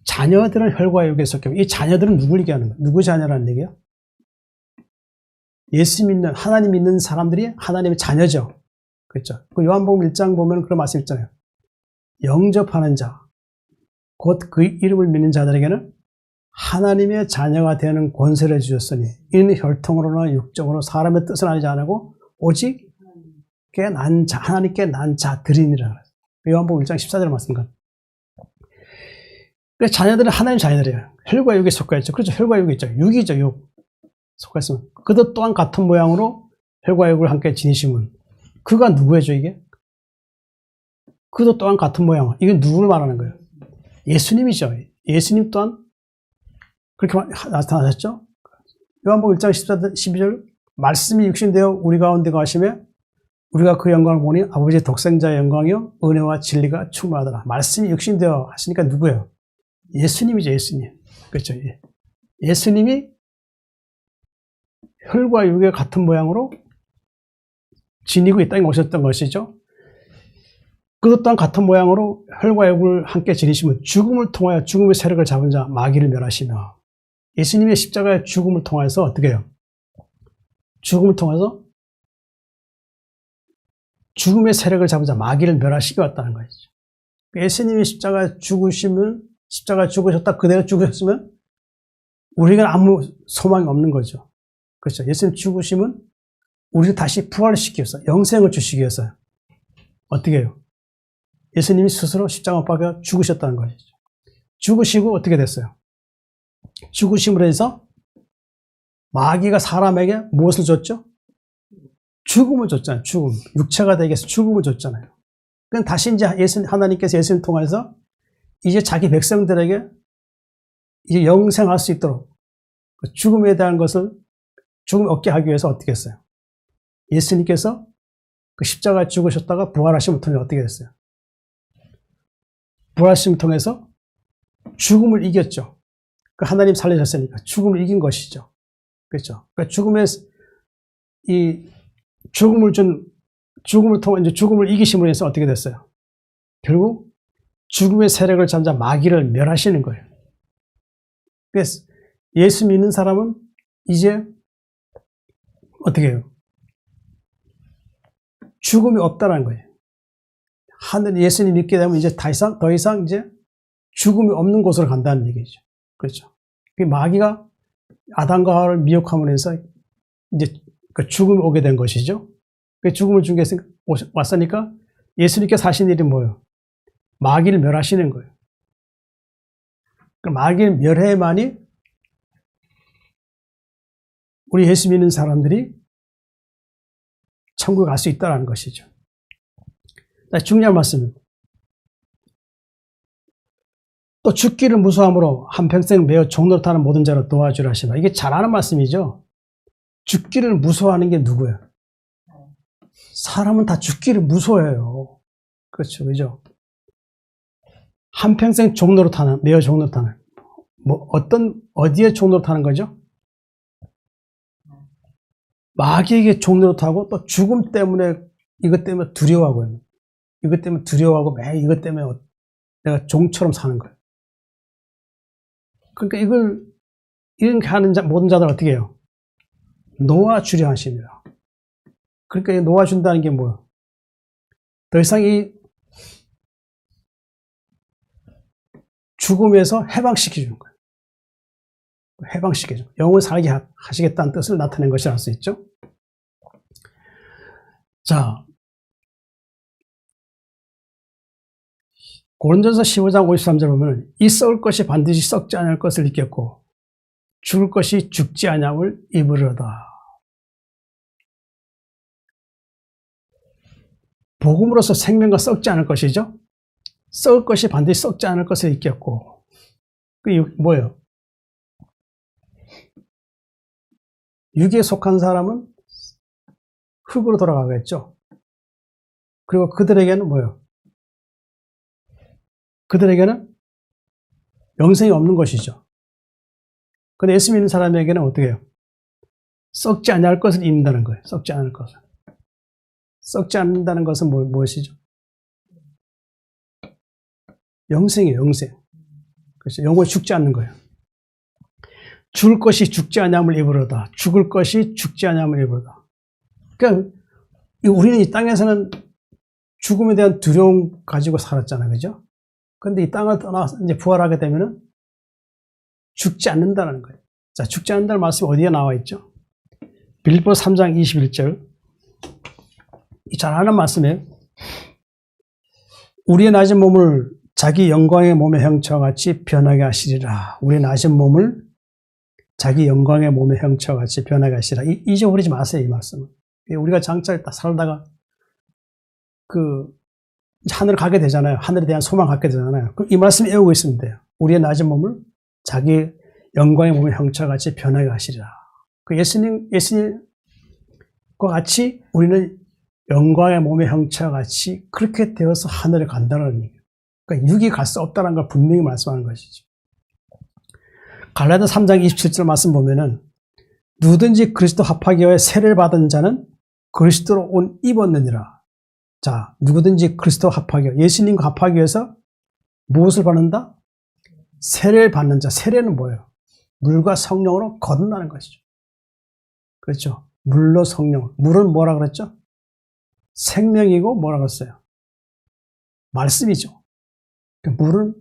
자녀들은 혈과 육에 속해. 이 자녀들은 누굴 얘기하는 거예요? 누구 자녀라는 얘기예요? 예수 믿는, 하나님 믿는 사람들이 하나님의 자녀죠. 그렇죠? 그 요한복음 1장 보면 그런 말씀 있잖아요. 영접하는 자, 곧 그 이름을 믿는 자들에게는 하나님의 자녀가 되는 권세를 주셨으니 이는 혈통으로나 육정으로 사람의 뜻을 아니지 않고 오직 하나님께 난 자들이니라. 요한복음 1장 14절 말씀입니다. 그래서 자녀들은 하나님 자녀들이에요. 혈과 육에 속하였죠. 그렇죠. 혈과 육이 있죠. 육이죠. 육. 속하였으면 그것 또한 같은 모양으로 혈과 육을 함께 지니심은 그가 누구예요? 이게? 그도 또한 같은 모양. 이건 누구를 말하는 거예요? 예수님이죠. 예수님 또한 그렇게 나타나셨죠? 요한복음 1장 14절 12절 말씀이 육신되어 우리 가운데 가시며 우리가 그 영광을 보니 아버지의 독생자의 영광이요 은혜와 진리가 충만하더라. 말씀이 육신되어 하시니까 누구예요? 예수님이죠. 예수님. 그렇죠. 예수님이 혈과 육의 같은 모양으로 지니고 이 땅에 오셨던 것이죠. 그것 또한 같은 모양으로 혈과 육을 함께 지니시면 죽음을 통하여 죽음의 세력을 잡은 자 마귀를 멸하시며. 예수님의 십자가의 죽음을 통해서 어떻게 해요? 죽음을 통해서 죽음의 세력을 잡은 자 마귀를 멸하시기 왔다는 것이죠. 예수님이 십자가에 죽으셨다 그대로 죽으셨으면 우리가 아무 소망이 없는 거죠. 그렇죠. 예수님 죽으시면 우리를 다시 부활시키기 위해서 영생을 주시기 위해서 어떻게 해요? 예수님이 스스로 십자가 못 박혀 죽으셨다는 것이죠. 죽으시고 어떻게 됐어요? 죽으심으로 해서 마귀가 사람에게 무엇을 줬죠? 죽음을 줬잖아요. 죽음. 육체가 되게 해서 죽음을 줬잖아요. 그럼 다시 이제 하나님께서 예수님 통해서 이제 자기 백성들에게 이제 영생할 수 있도록 죽음에 대한 것을 죽음이 없게 하기 위해서 어떻게 했어요? 예수님께서 그 십자가에 죽으셨다가 부활하심을 통해 어떻게 됐어요? 부활하심을 통해서 죽음을 이겼죠. 그 하나님 살리셨으니까 죽음을 이긴 것이죠. 그렇죠? 그러니까 죽음을 통해 이제 죽음을 이기심으로 해서 어떻게 됐어요? 결국 죽음의 세력을 잠자 마귀를 멸하시는 거예요. 그래서 예수 믿는 사람은 이제 어떻게 해요? 죽음이 없다는 거예요. 하늘 예수님 믿게 되면 이제 더 이상 이제 죽음이 없는 곳으로 간다는 얘기죠. 그렇죠? 마귀가 아담과 하와를 미혹함으로 해서 이제 그 죽음이 오게 된 것이죠. 그 죽음을 중에 왔으니까 예수님께서 하신 일이 뭐예요? 마귀를 멸하시는 거예요. 그 마귀를 멸해야만이 우리 예수 믿는 사람들이 천국에 갈 수 있다는 것이죠. 중요한 말씀입니다. 또 죽기를 무서함으로 한평생 매어 종노릇하는 모든 자를 도와주라 하시라. 이게 잘 아는 말씀이죠. 죽기를 무서워하는 게 누구예요? 사람은 다 죽기를 무서워해요. 그렇죠, 그죠? 한평생 종노릇하는, 매어 종노릇하는, 어디에 종노릇하는 거죠? 마귀에게 종노릇하고 또 죽음 때문에 이것 때문에 두려워하고요. 이것 때문에 두려워하고 매일 이것 때문에 내가 종처럼 사는 거예요. 그러니까 이렇게 하는 모든 자들 어떻게 해요? 놓아주려 하십니다. 그러니까 놓아준다는 게 뭐예요? 더 이상 이 죽음에서 해방시켜주는 거예요. 해방시켜주는 거예요. 영을 살게 하시겠다는 뜻을 나타낸 것이 알 수 있죠. 자, 고린도전서 15장 53절 보면 이 썩을 것이 반드시 썩지 않을 것을 잊겠고 죽을 것이 죽지 아니함을 입으려다. 복음으로서 생명과 썩지 않을 것이죠. 썩을 것이 반드시 썩지 않을 것을 잊겠고 그게 뭐예요? 육에 속한 사람은 흙으로 돌아가겠죠. 그리고 그들에게는 뭐예요? 그들에게는 영생이 없는 것이죠. 근데 예수 믿는 사람에게는 어떻게 해요? 썩지 않을 것을 입는다는 거예요. 썩지 않을 것을. 썩지 않는다는 것은 무엇이죠? 영생이에요, 영생. 그렇죠. 영원히 죽지 않는 거예요. 죽을 것이 죽지 아니함을 입으로다. 죽을 것이 죽지 아니함을 입으로다. 그러니까 우리는 이 땅에서는 죽음에 대한 두려움 가지고 살았잖아요, 그죠? 근데 이 땅을 떠나서 이제 부활하게 되면은 죽지 않는다는 거예요. 자, 죽지 않는다는 말씀이 어디에 나와 있죠? 빌립보서 3장 21절. 잘 아는 말씀이에요. 우리의 낮은 몸을 자기 영광의 몸의 형체와 같이 변하게 하시리라. 우리의 낮은 몸을 자기 영광의 몸의 형체와 같이 변하게 하시리라. 잊어버리지 마세요, 이 말씀은. 우리가 장차 딱 살다가 하늘을 가게 되잖아요. 하늘에 대한 소망을 갖게 되잖아요. 그럼 이 말씀 외우고 있으면 돼요. 우리의 낮은 몸을 자기 영광의 몸의 형체와 같이 변하게 하시리라. 예수님과 같이 우리는 영광의 몸의 형체와 같이 그렇게 되어서 하늘에 간다는 얘기예요. 그러니까 육이 갈 수 없다는 걸 분명히 말씀하는 것이죠. 갈라디아 3장 27절 말씀 보면은 누구든지 그리스도 합하기 위해 세례를 받은 자는 그리스도로 옷 입었느니라. 자, 누구든지 그리스도 합하기 위해 예수님과 합하기 위해서 무엇을 받는다? 세례를 받는 자. 세례는 뭐예요? 물과 성령으로 거듭나는 것이죠. 그렇죠? 물로 성령. 물은 뭐라 그랬죠? 생명이고 뭐라 그랬어요? 말씀이죠. 물은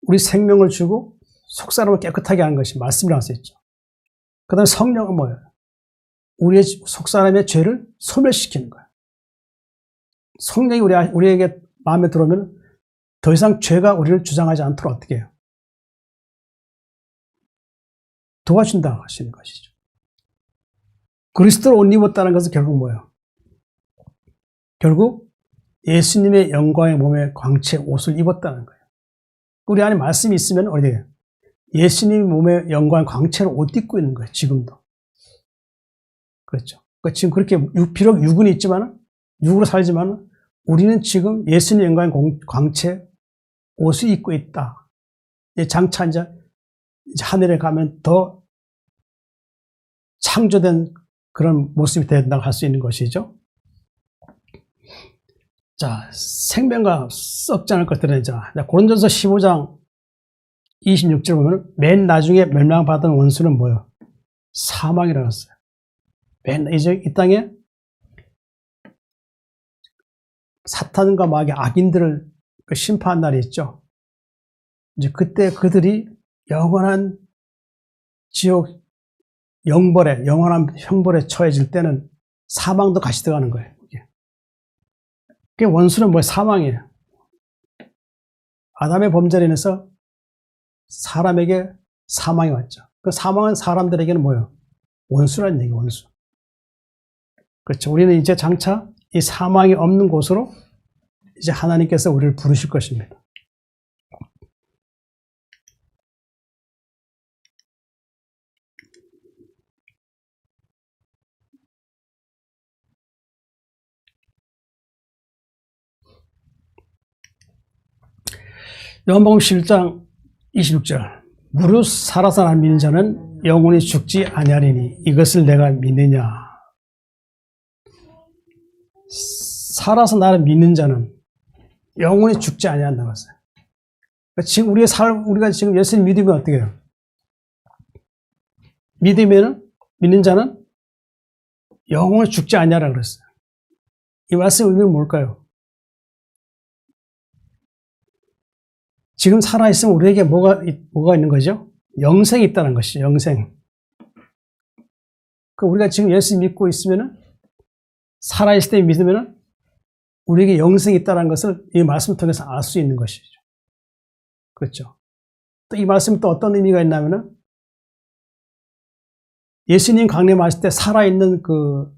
우리 생명을 주고 속사람을 깨끗하게 하는 것이 말씀이라고 할 수 있죠. 그 다음에 성령은 뭐예요? 우리의 속사람의 죄를 소멸시키는 거예요. 성령이 우리에게 마음에 들어오면 더 이상 죄가 우리를 주장하지 않도록 어떻게 해요? 도와준다고 하시는 것이죠. 그리스도를 옷 입었다는 것은 결국 뭐예요? 결국 예수님의 영광의 몸에 광채 옷을 입었다는 거예요. 우리 안에 말씀이 있으면 어디에 예수님 몸의 영광 광채를 옷 입고 있는 거예요. 지금도. 그렇죠. 그러니까 지금 그렇게 비록 육은 있지만 육으로 살지만 우리는 지금 예수님 영광의 광채 옷을 입고 있다. 장차 이제 하늘에 가면 더 창조된 그런 모습이 된다고 할 수 있는 것이죠. 자, 생명과 썩지 않을 것들은 고린도전서 15장 26절 보면 맨 나중에 멸망받은 원수는 뭐예요? 사망이라고 했어요. 이제 이 땅에 사탄과 마귀 악인들을 심판한 날이 있죠. 이제 그때 그들이 영원한 지옥 영벌에, 영원한 형벌에 처해질 때는 사망도 같이 들어가는 거예요. 그 원수는 뭐예요? 사망이에요. 아담의 범죄로 인해서 사람에게 사망이 왔죠. 그 사망은 사람들에게는 뭐예요? 원수라는 얘기예요, 원수. 그렇죠. 우리는 이제 장차 이 사망이 없는 곳으로 이제 하나님께서 우리를 부르실 것입니다. 요한복음 11장 26절 무릇 살아서 날 믿는 자는 영원히 죽지 아니하리니 이것을 내가 믿느냐. 살아서 나를 믿는 자는 영원히 죽지 아니한다고 했어요. 지금 우리가 지금 예수님 믿으면 어떻게 해요? 믿는 자는 영원히 죽지 아니하라고 그랬어요. 이 말씀 의미는 뭘까요? 지금 살아있으면 우리에게 뭐가 있는 거죠? 영생이 있다는 것이죠, 영생. 우리가 지금 예수 믿고 있으면은, 살아있을 때 믿으면은, 우리에게 영생이 있다는 것을 이 말씀을 통해서 알 수 있는 것이죠. 그렇죠. 또 이 말씀이 또 어떤 의미가 있냐면은, 예수님 강림하실 때 살아있는 그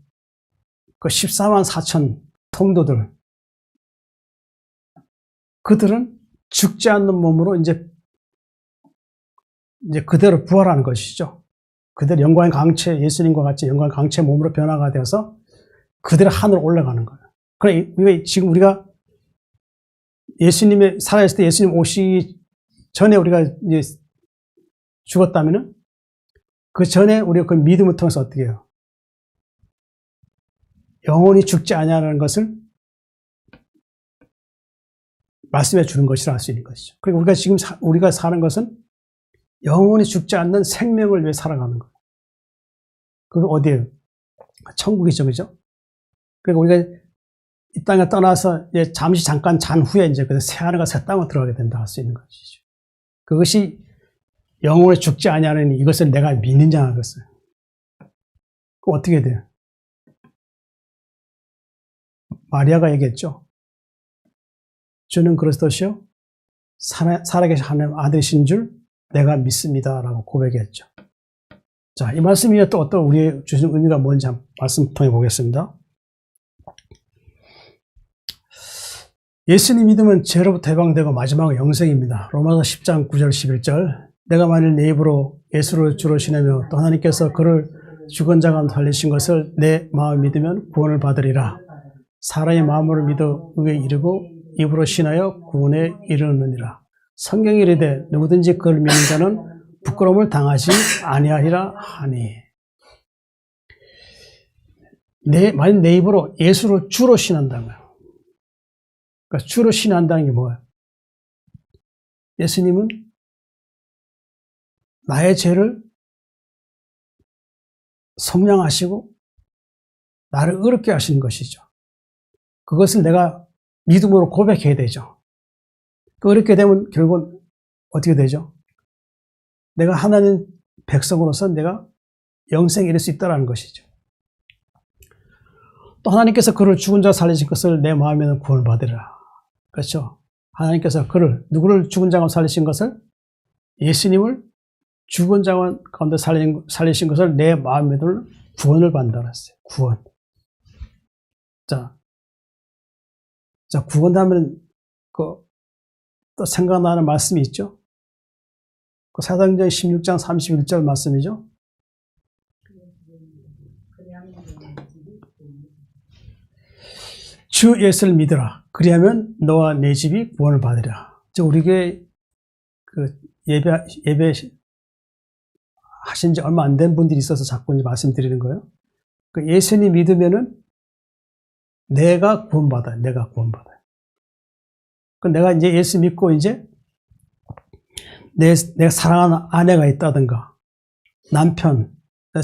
14만 4천 통도들, 그들은 죽지 않는 몸으로 이제 그대로 부활하는 것이죠. 그대로 영광의 강체, 예수님과 같이 영광의 강체 몸으로 변화가 되어서 그대로 하늘로 올라가는 거예요. 그러니까 지금 우리가 예수님의, 살아있을 때 예수님 오시기 전에 우리가 이제 죽었다면은 그 전에 우리가 그 믿음을 통해서 어떻게 해요? 영원히 죽지 아니하는 것을 말씀해 주는 것이라 할 수 있는 것이죠. 그리고 우리가 지금 우리가 사는 것은 영원히 죽지 않는 생명을 위해 살아가는 거예요. 그게 어디예요? 천국이죠, 그죠? 그리고 우리가 이 땅에 떠나서 이제 잠깐 잔 후에 이제 그 새 하늘과 새 땅으로 들어가게 된다 할 수 있는 것이죠. 그것이 영원히 죽지 아니하는 이것을 내가 믿느냐 하겠어요. 그럼 어떻게 돼요? 마리아가 얘기했죠. 주는 그리스도시요 살아계신 하나님 아들이신 줄 내가 믿습니다라고 고백했죠. 자, 이 말씀이 또 어떤 우리의 주신 의미가 뭔지 한번 말씀 통해 보겠습니다. 예수님 믿으면 죄로부터 해방되고 마지막은 영생입니다. 로마서 10장 9절 11절 내가 만일 내 입으로 예수를 주로 신하며 또 하나님께서 그를 죽은 자 가운데 살리신 것을 내 마음에 믿으면 구원을 받으리라. 사람의 마음으로 믿어 의에 이르고 입으로 신하여 구원에 이르느니라. 성경이 이르되 누구든지 그를 믿는 자는 부끄러움을 당하지 아니하리라 하니. 만약 내 입으로 예수를 주로 신한다고요. 그러니까 주로 신한다는 게 뭐예요? 예수님은 나의 죄를 속량하시고 나를 의롭게 하시는 것이죠. 그것을 내가 믿음으로 고백해야 되죠. 그렇게 되면 결국은 어떻게 되죠? 내가 하나님 백성으로서 내가 영생에 이를 수 있다는 것이죠. 또 하나님께서 그를 죽은 자 살리신 것을 내 마음에는 구원을 받으리라. 그렇죠. 하나님께서 누구를 죽은 자 가운데 살리신 것을, 예수님을 죽은 자 가운데 살리신 것을 내 마음에는 구원을 받는다 그랬어요. 구원. 자, 구원하면 또 생각나는 말씀이 있죠. 사도행전 16장 31절 말씀이죠. 주 예수를 믿으라. 그리하면 너와 내 집이 구원을 받으리라. 우리 예배 하신 지 얼마 안 된 분들이 있어서 자꾸 이제 말씀드리는 거예요. 예수님 믿으면은 내가 구원받아요. 내가 구원받아요. 내가 이제 예수 믿고 이제 내가 사랑하는 아내가 있다든가 남편,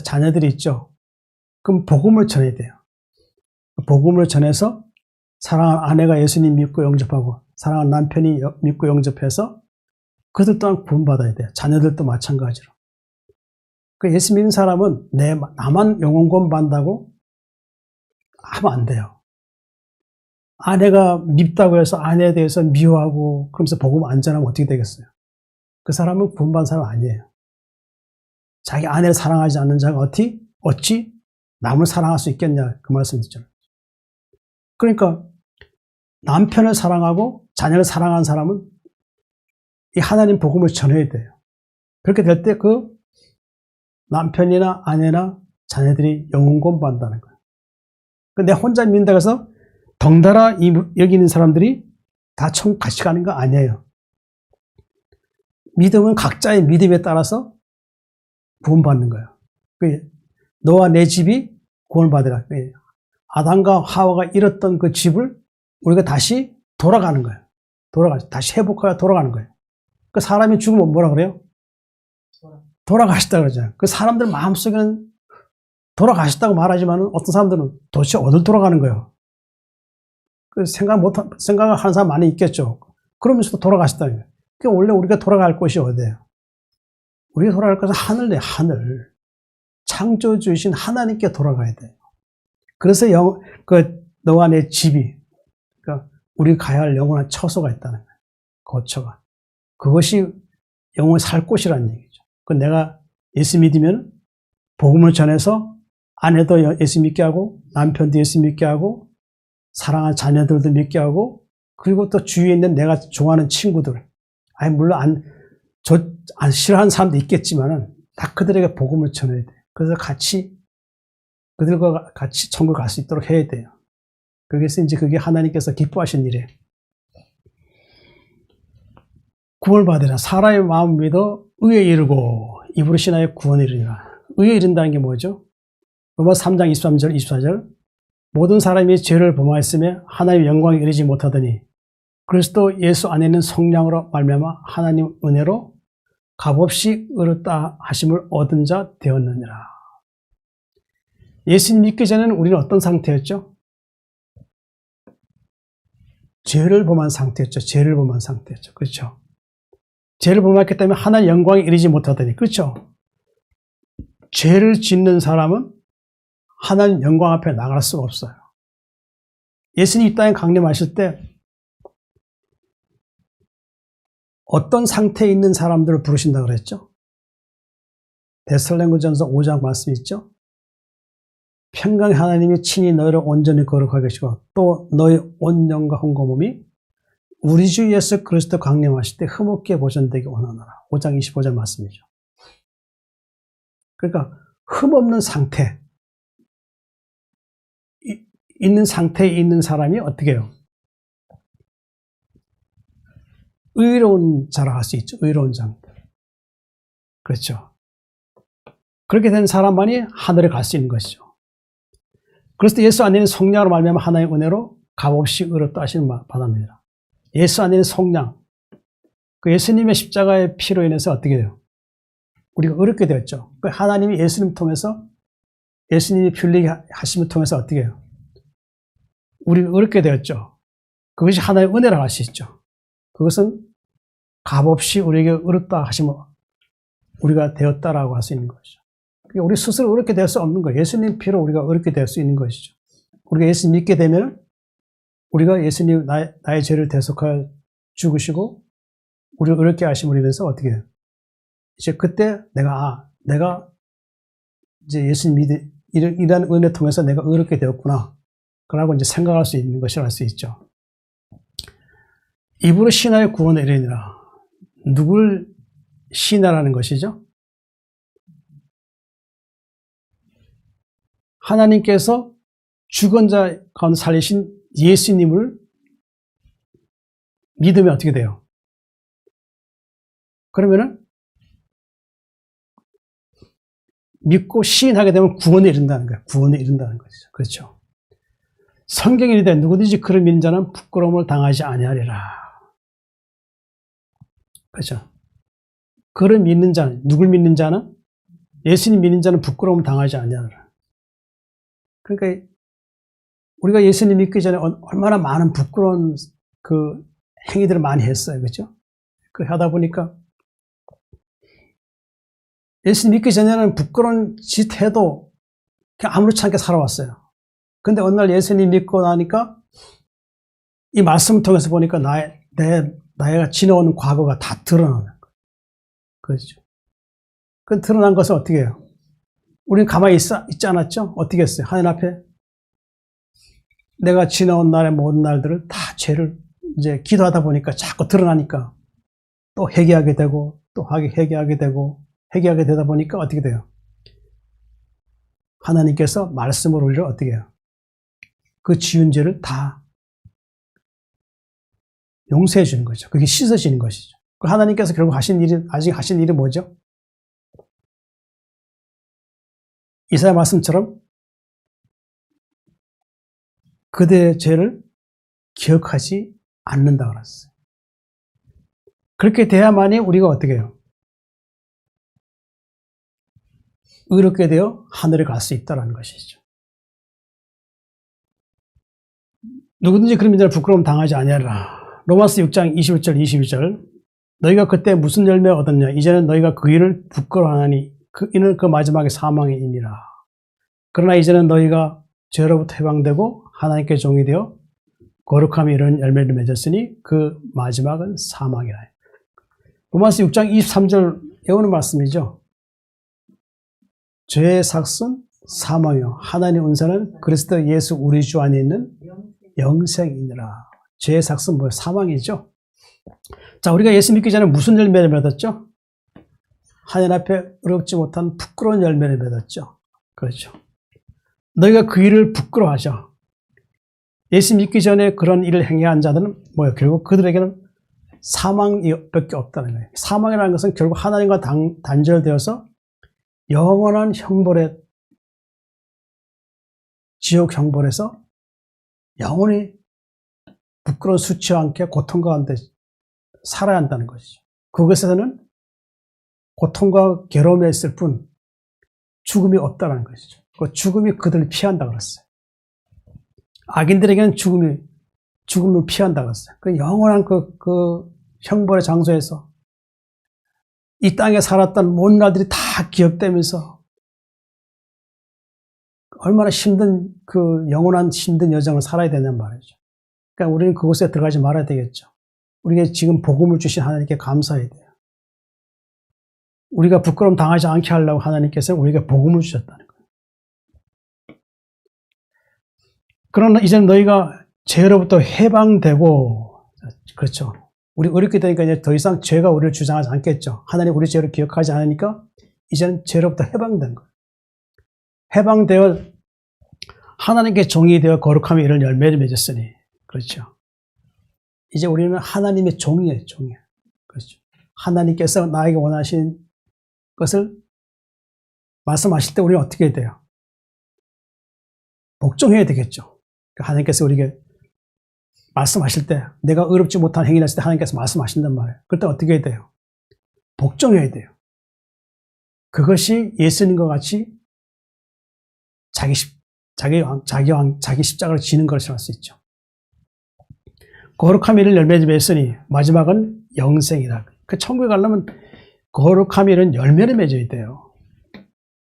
자녀들이 있죠. 그럼 복음을 전해야 돼요. 복음을 전해서 사랑하는 아내가 예수님 믿고 영접하고 사랑하는 남편이 믿고 영접해서 그들 또한 구원받아야 돼요. 자녀들도 마찬가지로. 예수 믿는 사람은 나만 영혼 구원받는다고 하면 안 돼요. 아내가 밉다고 해서 아내에 대해서 미워하고 그러면서 복음 안 전하면 어떻게 되겠어요? 그 사람은 구원받은 사람 아니에요. 자기 아내를 사랑하지 않는 자가 어찌 남을 사랑할 수 있겠냐 그 말씀 있잖아요. 그러니까 남편을 사랑하고 자녀를 사랑하는 사람은 이 하나님 복음을 전해야 돼요. 그렇게 될 때 그 남편이나 아내나 자녀들이 영혼 구원받는다는 거예요. 내 혼자 믿는다고 해서 덩달아 여기 있는 사람들이 다 천국 같이 가는 거 아니에요. 믿음은 각자의 믿음에 따라서 구원받는 거예요. 너와 내 집이 구원받으라. 아담과 하와가 잃었던 그 집을 우리가 다시 돌아가는 거예요. 다시 회복하여 돌아가는 거예요. 그 사람이 죽으면 뭐라 그래요? 돌아가셨다 그러잖아요. 그 사람들 마음속에는 돌아가셨다고 말하지만 어떤 사람들은 도대체 어딜 돌아가는 거예요? 생각을 하는 사람 많이 있겠죠. 그러면서도 돌아가셨다는 거예요. 원래 우리가 돌아갈 곳이 어디예요? 우리가 돌아갈 곳은 하늘이에요, 하늘. 창조주이신 하나님께 돌아가야 돼요. 그래서 너와 내 집이, 그러니까 우리가 가야 할 영원한 처소가 있다는 거예요. 거처가. 그것이 영원히 살 곳이라는 얘기죠. 내가 예수 믿으면 복음을 전해서 아내도 예수 믿게 하고 남편도 예수 믿게 하고 사랑하는 자녀들도 믿게 하고 그리고 또 주위에 있는 내가 좋아하는 친구들 물론 안 싫어하는 사람도 있겠지만은 다 그들에게 복음을 전해야 돼요. 그래서 그들과 같이 천국 갈 수 있도록 해야 돼요. 그래서 이제 그게 하나님께서 기뻐하신 일이에요. 구원을 받으라. 사람의 마음 믿어 의에 이르고 입으로 신하여 구원에 이르리라. 의에 이른다는 게 뭐죠? 로마서 3장 23절 24절 모든 사람이 죄를 범하였으며 하나님의 영광에 이르지 못하더니 그리스도 예수 안에 있는 성령으로 말미암아 하나님 은혜로 값없이 의롭다 하심을 얻은 자 되었느니라. 예수님 믿기 전에는 우리는 어떤 상태였죠? 죄를 범한 상태였죠. 죄를 범한 상태였죠. 그렇죠? 죄를 범했기 때문에 하나님의 영광에 이르지 못하더니 그렇죠? 죄를 짓는 사람은 하나님 영광 앞에 나갈 수가 없어요. 예수님 이 땅에 강림하실 때 어떤 상태에 있는 사람들을 부르신다고 그랬죠? 데살로니가전서 5장 말씀이 있죠? 평강의 하나님이 친히 너희를 온전히 거룩하게 하시고 또 너희 온 영과 혼과 몸이 우리 주 예수 그리스도 강림하실 때 흠없게 보존되기 원하노라. 5장 25절 말씀이죠. 그러니까 흠없는 상태 있는 상태에 있는 사람이 어떻게 해요? 의로운 자라 할 수 있죠. 의로운 자. 그렇죠. 그렇게 된 사람만이 하늘에 갈 수 있는 것이죠. 그래서 예수 안에 있는 성령으로 말미암아 하나님의 은혜로 값없이 의롭다 하심을 받았느니라. 예수 안에 있는 성령. 그 예수님의 십자가의 피로 인해서 어떻게 돼요? 우리가 의롭게 되었죠. 그 하나님이 예수님 통해서 예수님이 피 흘리게 하심을 통해서 어떻게 해요? 우리가 의롭게 되었죠. 그것이 하나의 은혜라고 할 수 있죠. 그것은 값없이 우리에게 의롭다 하시면 우리가 되었다라고 할 수 있는 것이죠. 우리 스스로 의롭게 될 수 없는 거예요. 예수님 피로 우리가 의롭게 될 수 있는 것이죠. 우리가 예수 믿게 되면 우리가 예수님 나의 죄를 대속하여 죽으시고 우리를 의롭게 하심으로 인해서 어떻게 해요? 이제 그때 내가 이제 예수님 이러한 은혜 통해서 내가 의롭게 되었구나. 그러고 이제 생각할 수 있는 것이라 할 수 있죠. 입으로 신하여 구원을 이르니라. 누굴 신하라는 것이죠? 하나님께서 죽은 자 가운데 살리신 예수님을 믿으면 어떻게 돼요? 그러면은 믿고 시인하게 되면 구원에 이른다는 거예요. 구원에 이른다는 것이죠. 그렇죠. 성경에 이르되 누구든지 그를 믿는 자는 부끄러움을 당하지 아니하리라. 그렇죠. 그를 믿는 자는, 누굴 믿는 자는? 예수님 믿는 자는 부끄러움을 당하지 아니하리라. 그러니까 우리가 예수님 믿기 전에 얼마나 많은 부끄러운 그 행위들을 많이 했어요. 그렇죠? 그렇게 하다 보니까 예수님 믿기 전에는 부끄러운 짓 해도 그냥 아무렇지 않게 살아왔어요. 근데 어느 날 예수님 믿고 나니까 이 말씀을 통해서 보니까 나가 지나오는 과거가 다 드러나는 거예요. 그렇죠. 그 드러난 것은 어떻게 해요? 우리는 가만히 있지 않았죠? 어떻게 했어요? 하나님 앞에 내가 지나온 날의 모든 날들을 다 죄를 이제 기도하다 보니까 자꾸 드러나니까 또 회개하게 되고 또 회개하게 되고 회개하게 되다 보니까 어떻게 돼요? 하나님께서 말씀을 우리를 어떻게 해요? 그 지은 죄를 다 용서해 주는 거죠. 그게 씻어지는 것이죠. 하나님께서 결국 아직 하신 일이 뭐죠? 이사야 말씀처럼 그대의 죄를 기억하지 않는다고 그랬어요. 그렇게 돼야만이 우리가 어떻게 해요? 의롭게 되어 하늘에 갈 수 있다는 것이죠. 누구든지 그런 자를 부끄러움 당하지 아니하리라. 로마서 6장 21절 22절 너희가 그때 무슨 열매 얻었냐? 이제는 너희가 그 일을 부끄러워하나니 이는 그 마지막에 사망의 임이라. 그러나 이제는 너희가 죄로부터 해방되고 하나님께 종이 되어 거룩함이 이런 열매를 맺었으니 그 마지막은 사망이라. 로마서 6장 23절 외우는 말씀이죠. 죄의 삭은 사망이요 하나님의 은사는 그리스도 예수 우리 주 안에 있는 영생이니라. 죄의 삭은 뭐예요? 사망이죠. 자, 우리가 예수 믿기 전에 무슨 열매를 맺었죠? 하나님 앞에 어렵지 못한 부끄러운 열매를 맺었죠. 그렇죠. 너희가 그 일을 부끄러워하죠. 예수 믿기 전에 그런 일을 행해한 자들은 뭐예요? 결국 그들에게는 사망밖에 없다는 거예요. 사망이라는 것은 결국 하나님과 단절되어서 영원한 형벌에 지옥 형벌에서 영원히 부끄러운 수치와 함께 고통과 함께 살아야 한다는 것이죠. 그것에서는 고통과 괴로움에 있을 뿐 죽음이 없다는 것이죠. 그 죽음이 그들을 피한다고 그랬어요. 악인들에게는 죽음을 피한다고 그랬어요. 그 영원한 그 형벌의 장소에서 이 땅에 살았던 모든 날들이 다 기억되면서 얼마나 힘든 그 영원한 힘든 여정을 살아야 되냔 말이죠. 그러니까 우리는 그곳에 들어가지 말아야 되겠죠. 우리가 지금 복음을 주신 하나님께 감사해야 돼요. 우리가 부끄러움 당하지 않게 하려고 하나님께서 우리에게 복음을 주셨다는 거예요. 그러나 이제는 너희가 죄로부터 해방되고, 그렇죠. 우리 어렵게 되니까 이제 더 이상 죄가 우리를 주장하지 않겠죠. 하나님 우리 죄를 기억하지 않으니까 이제는 죄로부터 해방된 거예요. 해방되어 하나님께 종이 되어 거룩함이 이런 열매를 맺었으니, 그렇죠. 이제 우리는 하나님의 종이에요, 종이에요. 그렇죠. 하나님께서 나에게 원하신 것을 말씀하실 때 우리는 어떻게 해야 돼요? 복종해야 되겠죠. 하나님께서 우리에게 말씀하실 때, 내가 의롭지 못한 행위를 했을 때 하나님께서 말씀하신단 말이에요. 그럴 때 어떻게 해야 돼요? 복종해야 돼요. 그것이 예수님과 같이 자기 십자가를 지는 것을 할 수 있죠. 거룩함이 이런 열매를 맺으니 마지막은 영생이라. 그 천국에 가려면 거룩함이 이런 열매를 맺어야 돼요.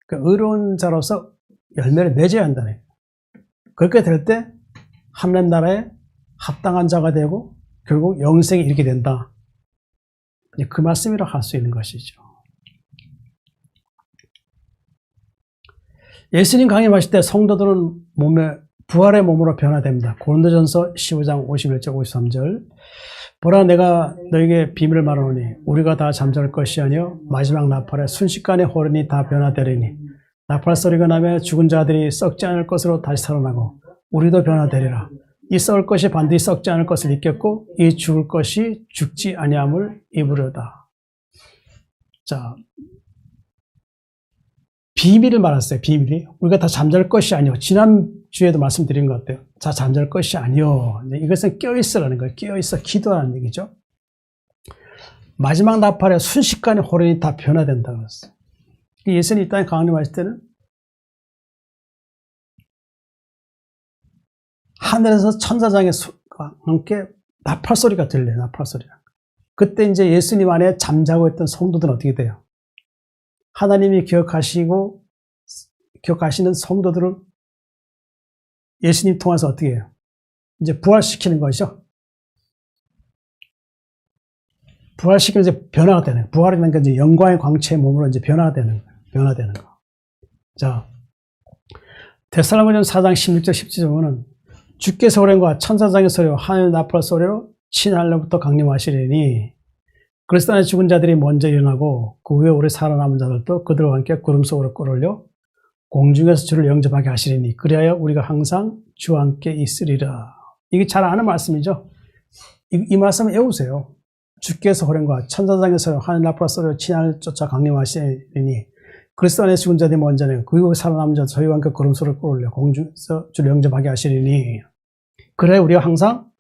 그 의로운 자로서 열매를 맺어야 한다네. 그렇게 될 때 하나님 나라에 합당한 자가 되고 결국 영생이 이렇게 된다. 그 말씀이라 할 수 있는 것이죠. 예수님 강림하실 때 성도들은 부활의 몸으로 변화됩니다. 고린도전서 15장 51절 53절. 보라, 내가 너에게 비밀을 말하노니 우리가 다 잠잘 것이 아니요 마지막 나팔에 순식간에 호련히 다 변화되리니 나팔 소리가 나며 죽은 자들이 썩지 않을 것으로 다시 살아나고 우리도 변화되리라. 이 썩을 것이 반드시 썩지 않을 것을 입겠고 이 죽을 것이 죽지 아니함을 입으려다. 자, 비밀을 말했어요. 비밀이. 우리가 다 잠잘 것이 아니요. 지난주에도 말씀드린 것 같아요. 다 잠잘 것이 아니요. 이것은 깨어있으라는 거예요. 깨어있어 기도하는 얘기죠. 마지막 나팔에 순식간에 호련히 다 변화된다고 그랬어요. 예수님이 이 땅에 강림하실 때는 하늘에서 천사장의 함께 나팔 소리가 들려요. 나팔 소리가. 그때 이제 예수님 안에 잠자고 있던 성도들은 어떻게 돼요? 하나님이 기억하시는 성도들을 예수님 통해서 어떻게 해요? 이제 부활시키는 것이죠. 부활시키면 이제 변화가 되는 거예요. 부활이라는 건 이제 영광의 광채의 몸으로 이제 변화되는 거예요. 변화되는 거. 자, 데살로니가전서 4장 16절 17절 보면은 주께서 호련과 천사장의 소리와 하늘 나팔 소리로 신하늘로부터 강림하시리니 그리스도 안에 죽은 자들이 먼저 일어나고 그 후에 오래 살아남은 자들도 그들과 함께 구름 속으로 끌어올려 공중에서 주를 영접하게 하시리니 그리하여 우리가 항상 주와 함께 있으리라. 이게 잘 아는 말씀이죠. 이 말씀 외우세요. 주께서 호련과 천사장의 소리와 하늘 나팔 소리로 신하늘 쫓아 강림하시리니 그리스도 안에 죽은 자들이 먼저 일어나고 그 후에 살아남은 자들 저희와 함께 구름 속으로 끌어올려 공중에서 주를 영접하게 하시리니 그래 우리가 항상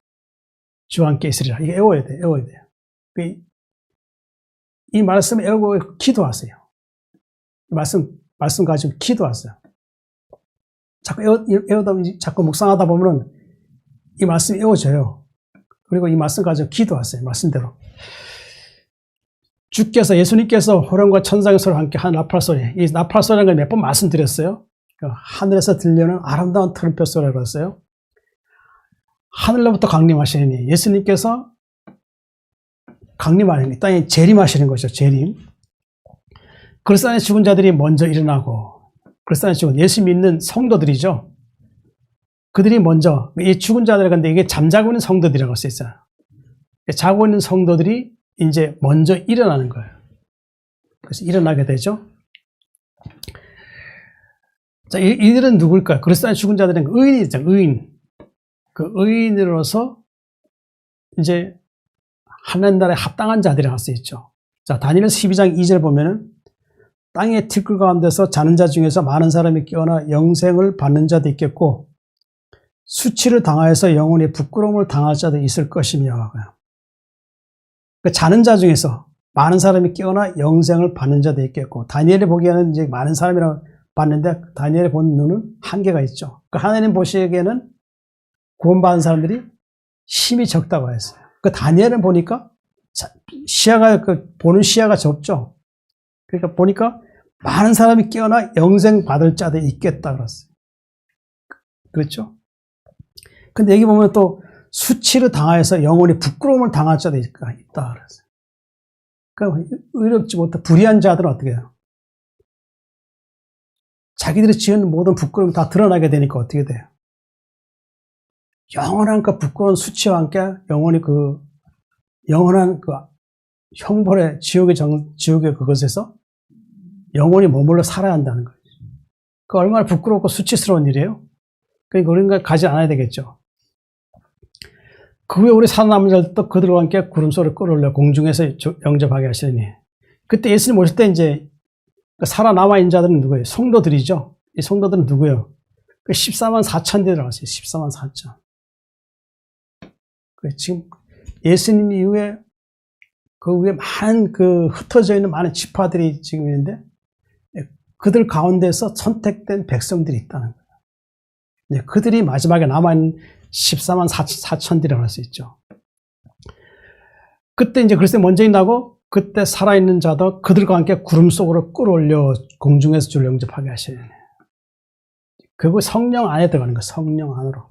주와 함께 있으리라. 이게 외워야 돼요. 외워야 돼요. 이 말씀 외우고 기도하세요. 말씀 가지고 기도하세요. 자꾸 자꾸 묵상하다 보면은 이 말씀이 외워져요. 그리고 이 말씀 가지고 기도하세요. 말씀대로. 주께서, 예수님께서 호련과 천사의 소리와 함께 한 나팔 소리. 이 나팔 소리라는 걸 몇 번 말씀드렸어요. 하늘에서 들려오는 아름다운 트럼펫 소리라고 했어요. 하늘로부터 강림하시니 예수님께서 강림하는 이 땅에 재림하시는 것이죠. 재림. 그리스도 안에 죽은 자들이 먼저 일어나고 그리스도 안에 죽은 예수 믿는 성도들이죠. 그들이 먼저 이 죽은 자들 근데 이게 잠자고 있는 성도들이라고 할 수 있어요. 자고 있는 성도들이 이제 먼저 일어나는 거예요. 그래서 일어나게 되죠. 자, 이들은 누굴까요? 그리스도 안에 죽은 자들은 의인이죠. 의인. 그 의인으로서 이제 하나님 나라에 합당한 자들이라고 할 수 있죠. 자, 다니엘서 12장 2절 보면은 땅의 티끌 가운데서 자는 자 중에서 많은 사람이 깨어나 영생을 받는 자도 있겠고 수치를 당하여서 영원히 부끄러움을 당할 자도 있을 것이며 그 자는 자 중에서 많은 사람이 깨어나 영생을 받는 자도 있겠고 다니엘이 보기에는 이제 많은 사람이라고 봤는데 다니엘이 본 눈은 한계가 있죠. 그 하나님 보시기에는 구원받은 사람들이 힘이 적다고 했어요. 그 다니엘은 보니까 시야가 보는 시야가 좁죠. 그러니까 보니까 많은 사람이 깨어나 영생 받을 자도 있겠다 그랬어요. 그렇죠? 근데 여기 보면 또 수치를 당하여서 영원히 부끄러움을 당할 자도 있다 그랬어요. 그러니까 의롭지 못한 불의한 자들은 어떻게 해요? 자기들이 지은 모든 부끄러움이 다 드러나게 되니까 어떻게 돼요? 영원한 그 부끄러운 수치와 함께 영원히 영원한 형벌의 지옥의 그것에서 영원히 머물러 살아야 한다는 거예요. 그 얼마나 부끄럽고 수치스러운 일이에요? 그러니까 우리가 가지 않아야 되겠죠. 그 후에 우리 살아남은 자들도 그들과 함께 구름 속으로 끌어올려 공중에서 영접하게 하시니 그때 예수님 오실 때 이제 살아남아 있는 자들은 누구예요? 성도들이죠. 이 성도들은 누구예요? 14만 4천들이 나왔어요. 14만 4천. 지금 예수님 이후에 그 위에 많은 흩어져 있는 많은 지파들이 지금 있는데 그들 가운데서 선택된 백성들이 있다는 거예요. 그들이 마지막에 남아있는 14만 4천들이라고 할 수 있죠. 그때 이제 그리스도 먼저 일어나고 그때 살아있는 자도 그들과 함께 구름 속으로 끌어올려 공중에서 주를 영접하게 하시네. 그리고 성령 안에 들어가는 거예요. 성령 안으로.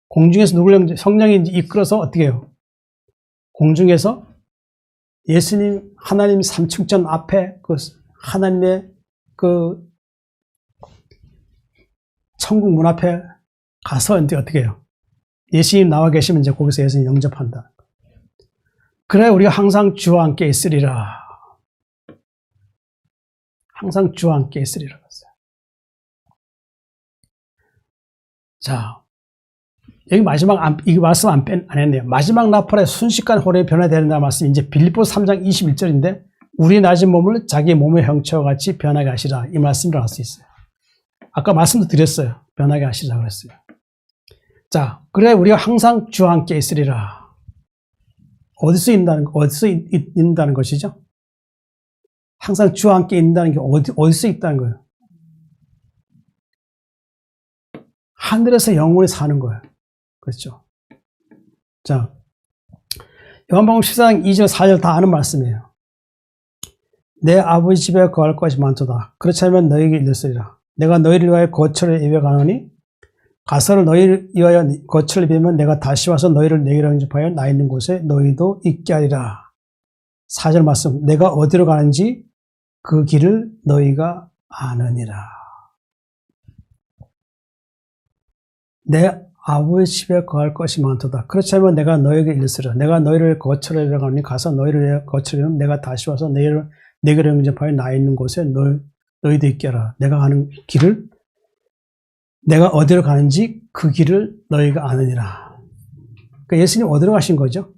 공중에서 성령이 이끌어서 어떻게 해요? 공중에서 예수님, 하나님 삼층전 앞에 하나님의 천국 문 앞에 가서 이제 어떻게 해요? 예수님 나와 계시면 이제 거기서 예수님 영접한다. 그래 우리가 항상 주와 함께 있으리라. 항상 주와 함께 있으리라. 자, 여기 마지막 이 말씀 안 했네요. 마지막 나팔에 순식간 호련히 변화되는다는 말씀이 이제 빌립보서 3장 21절인데 우리 낮은 몸을 자기 몸의 형체와 같이 변하게 하시라. 이 말씀을 알 수 있어요. 아까 말씀도 드렸어요. 변하게 하시라 그랬어요. 자, 그래 우리가 항상 주와 함께 있으리라. 어디서 있는다는 것이죠? 항상 주와 함께 있는다는 게 어디서 있다는 거예요? 하늘에서 영원히 사는 거예요. 그렇죠? 자, 요한복음 14장 2절 4절 다 아는 말씀이에요. 내 아버지 집에 거할 것이 많도다. 그렇지 않으면 너희에게 이르시리라. 내가 너희를 위하여 거처를 예배하노니 가서를 너희를 위하여 거처를 예배하면 내가 다시 와서 너희를 내게로 영접하여 나 있는 곳에 너희도 있게 하리라. 4절 말씀. 내가 어디로 가는지 그 길을 너희가 아느니라. 내 아버지 집에 거할 것이 많도다. 그렇지 않으면 내가 너에게 이르시리라. 내가 너희를 거처를 가니 가서 너희를 위하여 거처를 이루면 내가 다시 와서 너희를 내게로 영접하여 나 있는 곳에 너희도 있게 하라. 내가 가는 길을 내가 어디로 가는지 그 길을 너희가 아느니라. 그러니까 예수님 어디로 가신 거죠?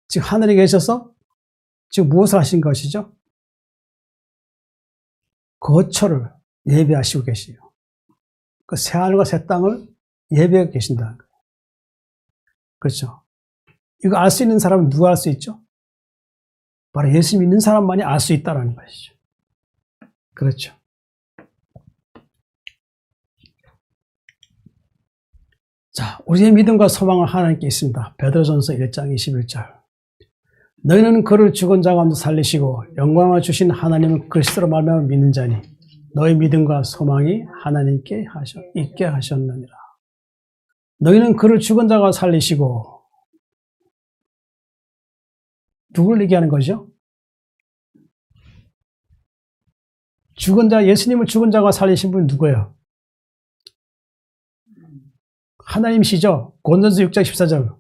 지금 하늘에 계셔서 지금 무엇을 하신 것이죠? 거처를 예배하시고 계시요. 그 새하늘과 새 땅을 예배하고 계신다는 거예요. 그렇죠? 이거 알 수 있는 사람은 누가 알 수 있죠? 바로 예수 믿는 사람만이 알 수 있다는 것이죠. 그렇죠? 자, 우리의 믿음과 소망은 하나님께 있습니다. 베드로전서 1장 21절. 너희는 그를 죽은 자 가운데 살리시고 영광을 주신 하나님은 그리스도로 말미암아 믿는 자니 너희 믿음과 소망이 하나님께 있게 하셨느니라. 너희는 그를 죽은 자가 살리시고 누굴 얘기하는 거죠? 죽은 자, 예수님을 죽은 자가 살리신 분이 누구예요? 하나님이시죠. 고린도전서 6장 14절.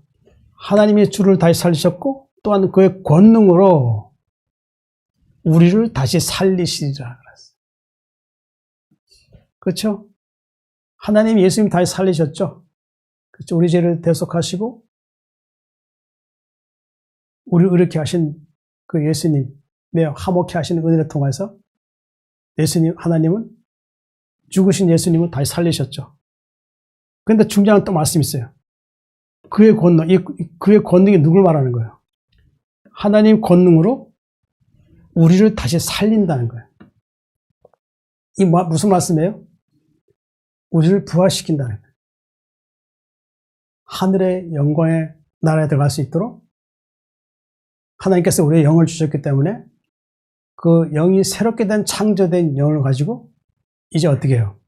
하나님이 주를 다시 살리셨고 또한 그의 권능으로 우리를 다시 살리시리라. 그렇죠? 하나님이 예수님 다시 살리셨죠? 그렇죠? 우리 죄를 대속하시고 우리를 의롭게 하신 그 예수님의 화목케 하시는 은혜를 통해서 하나님은 죽으신 예수님을 다시 살리셨죠. 그런데 중요한 또 말씀이 있어요. 그의 권능이 누굴 말하는 거예요? 하나님 권능으로 우리를 다시 살린다는 거예요. 이 무슨 말씀이에요? 우리를 부활시킨다는 거예요. 하늘의 영광의 나라에 들어갈 수 있도록 하나님께서 우리의 영을 주셨기 때문에 그 영이 새롭게 된 창조된 영을 가지고 이제 어떻게 해요?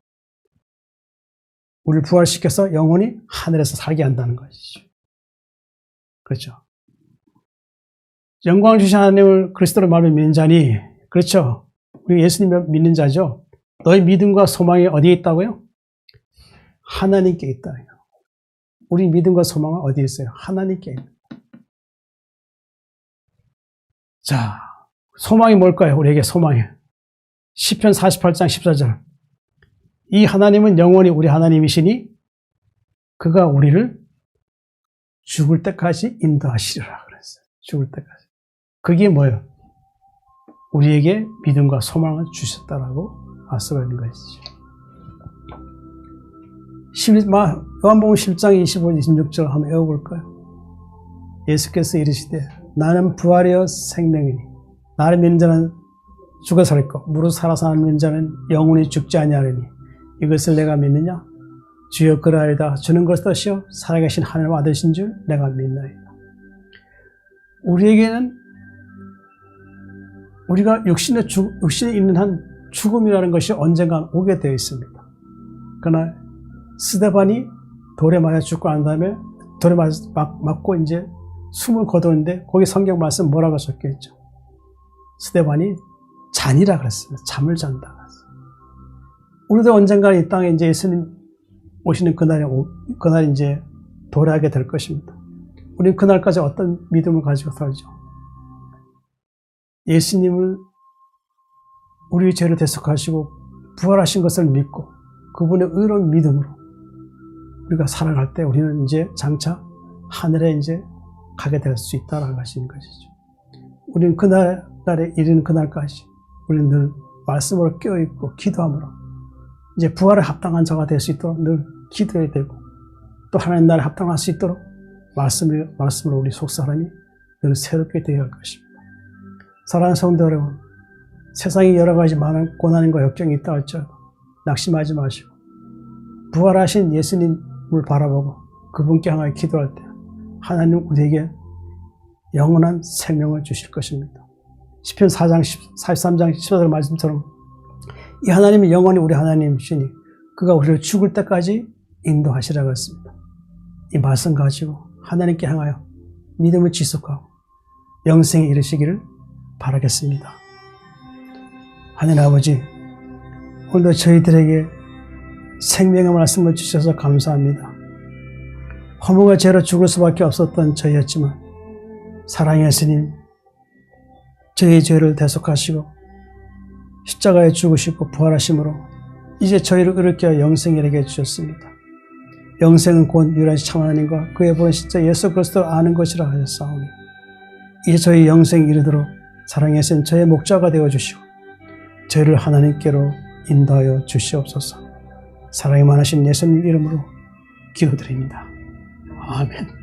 우리를 부활시켜서 영원히 하늘에서 살게 한다는 것이죠. 그렇죠? 영광을 주신 하나님을 그리스도로 말하며 믿는 자니, 그렇죠? 우리 예수님을 믿는 자죠. 너희 믿음과 소망이 어디에 있다고요? 하나님께 있다. 우리 믿음과 소망은 어디에 있어요? 하나님께 있다. 자, 소망이 뭘까요? 우리에게 소망이. 시편 48장 14절. 이 하나님은 영원히 우리 하나님이시니 그가 우리를 죽을 때까지 인도하시리라 그랬어요. 죽을 때까지. 그게 뭐예요? 우리에게 믿음과 소망을 주셨다라고 알 수가 있는 것이죠. 요한복음 10장 25, 26절 한번 외워볼까요? 예수께서 이르시되 나는 부활이요 생명이니 나를 믿는 자는 죽어 살 있고 무릇 살아 사는 믿는 자는 영원히 죽지 아니하리니 이것을 내가 믿느냐? 주여 그러하이다. 주는 것이요 살아계신 하나님 아들이신 줄 내가 믿나이다. 우리에게는 우리가 육신에 있는 한 죽음이라는 것이 언젠가 오게 되어 있습니다. 그러나 스데반이 돌에 맞아 죽고 난 다음에 돌에 맞고 이제 숨을 거두는데 거기 성경 말씀 뭐라고 적혀있죠? 스데반이 잔이라 그랬어요. 잠을 잔다 그랬어요. 우리도 언젠가 이 땅에 이제 예수님 오시는 그날이 이제 도래하게 될 것입니다. 우리는 그날까지 어떤 믿음을 가지고 살죠? 예수님을 우리의 죄를 대속하시고 부활하신 것을 믿고 그분의 의로운 믿음으로 우리가 살아갈 때 우리는 이제 장차 하늘에 이제 가게 될 수 있다라는 것인 것이죠. 우리는 그날에 이르는 그날까지 우리는 늘 말씀으로 깨어있고 기도함으로 이제 부활에 합당한 자가 될 수 있도록 늘 기도해야 되고 또 하나님 나라에 합당할 수 있도록 말씀으로 우리 속 사람이 늘 새롭게 되어야 할 것입니다. 사랑하는 성도 여러분, 세상에 여러 가지 많은 고난과 역경이 있다 할지라도 낙심하지 마시고 부활하신 예수님을 바라보고 그분께 향하여 기도할 때 하나님 우리에게 영원한 생명을 주실 것입니다. 시편 4장 43장 14절 말씀처럼 이 하나님이 영원히 우리 하나님이시니 그가 우리를 죽을 때까지 인도하시라고 했습니다. 이 말씀 가지고 하나님께 향하여 믿음을 지속하고 영생에 이르시기를 바라겠습니다. 하나님 아버지, 오늘도 저희들에게 생명의 말씀을 주셔서 감사합니다. 허물과 죄로 죽을 수밖에 없었던 저희였지만 사랑의 예수님, 저희의 죄를 대속하시고 십자가에 죽으시고 부활하심으로 이제 저희를 일으켜 영생에 이르게 해주셨습니다. 영생은 곧 유일하신 참 하나님과 그의 보내신 예수 그리스도를 아는 것이라 하셨사오니 이제 저희 영생에 이르도록 사랑의 예수님 저의 목자가 되어주시고 저희를 하나님께로 인도하여 주시옵소서. 사랑이 많으신 예수님 이름으로 기도드립니다. 아멘.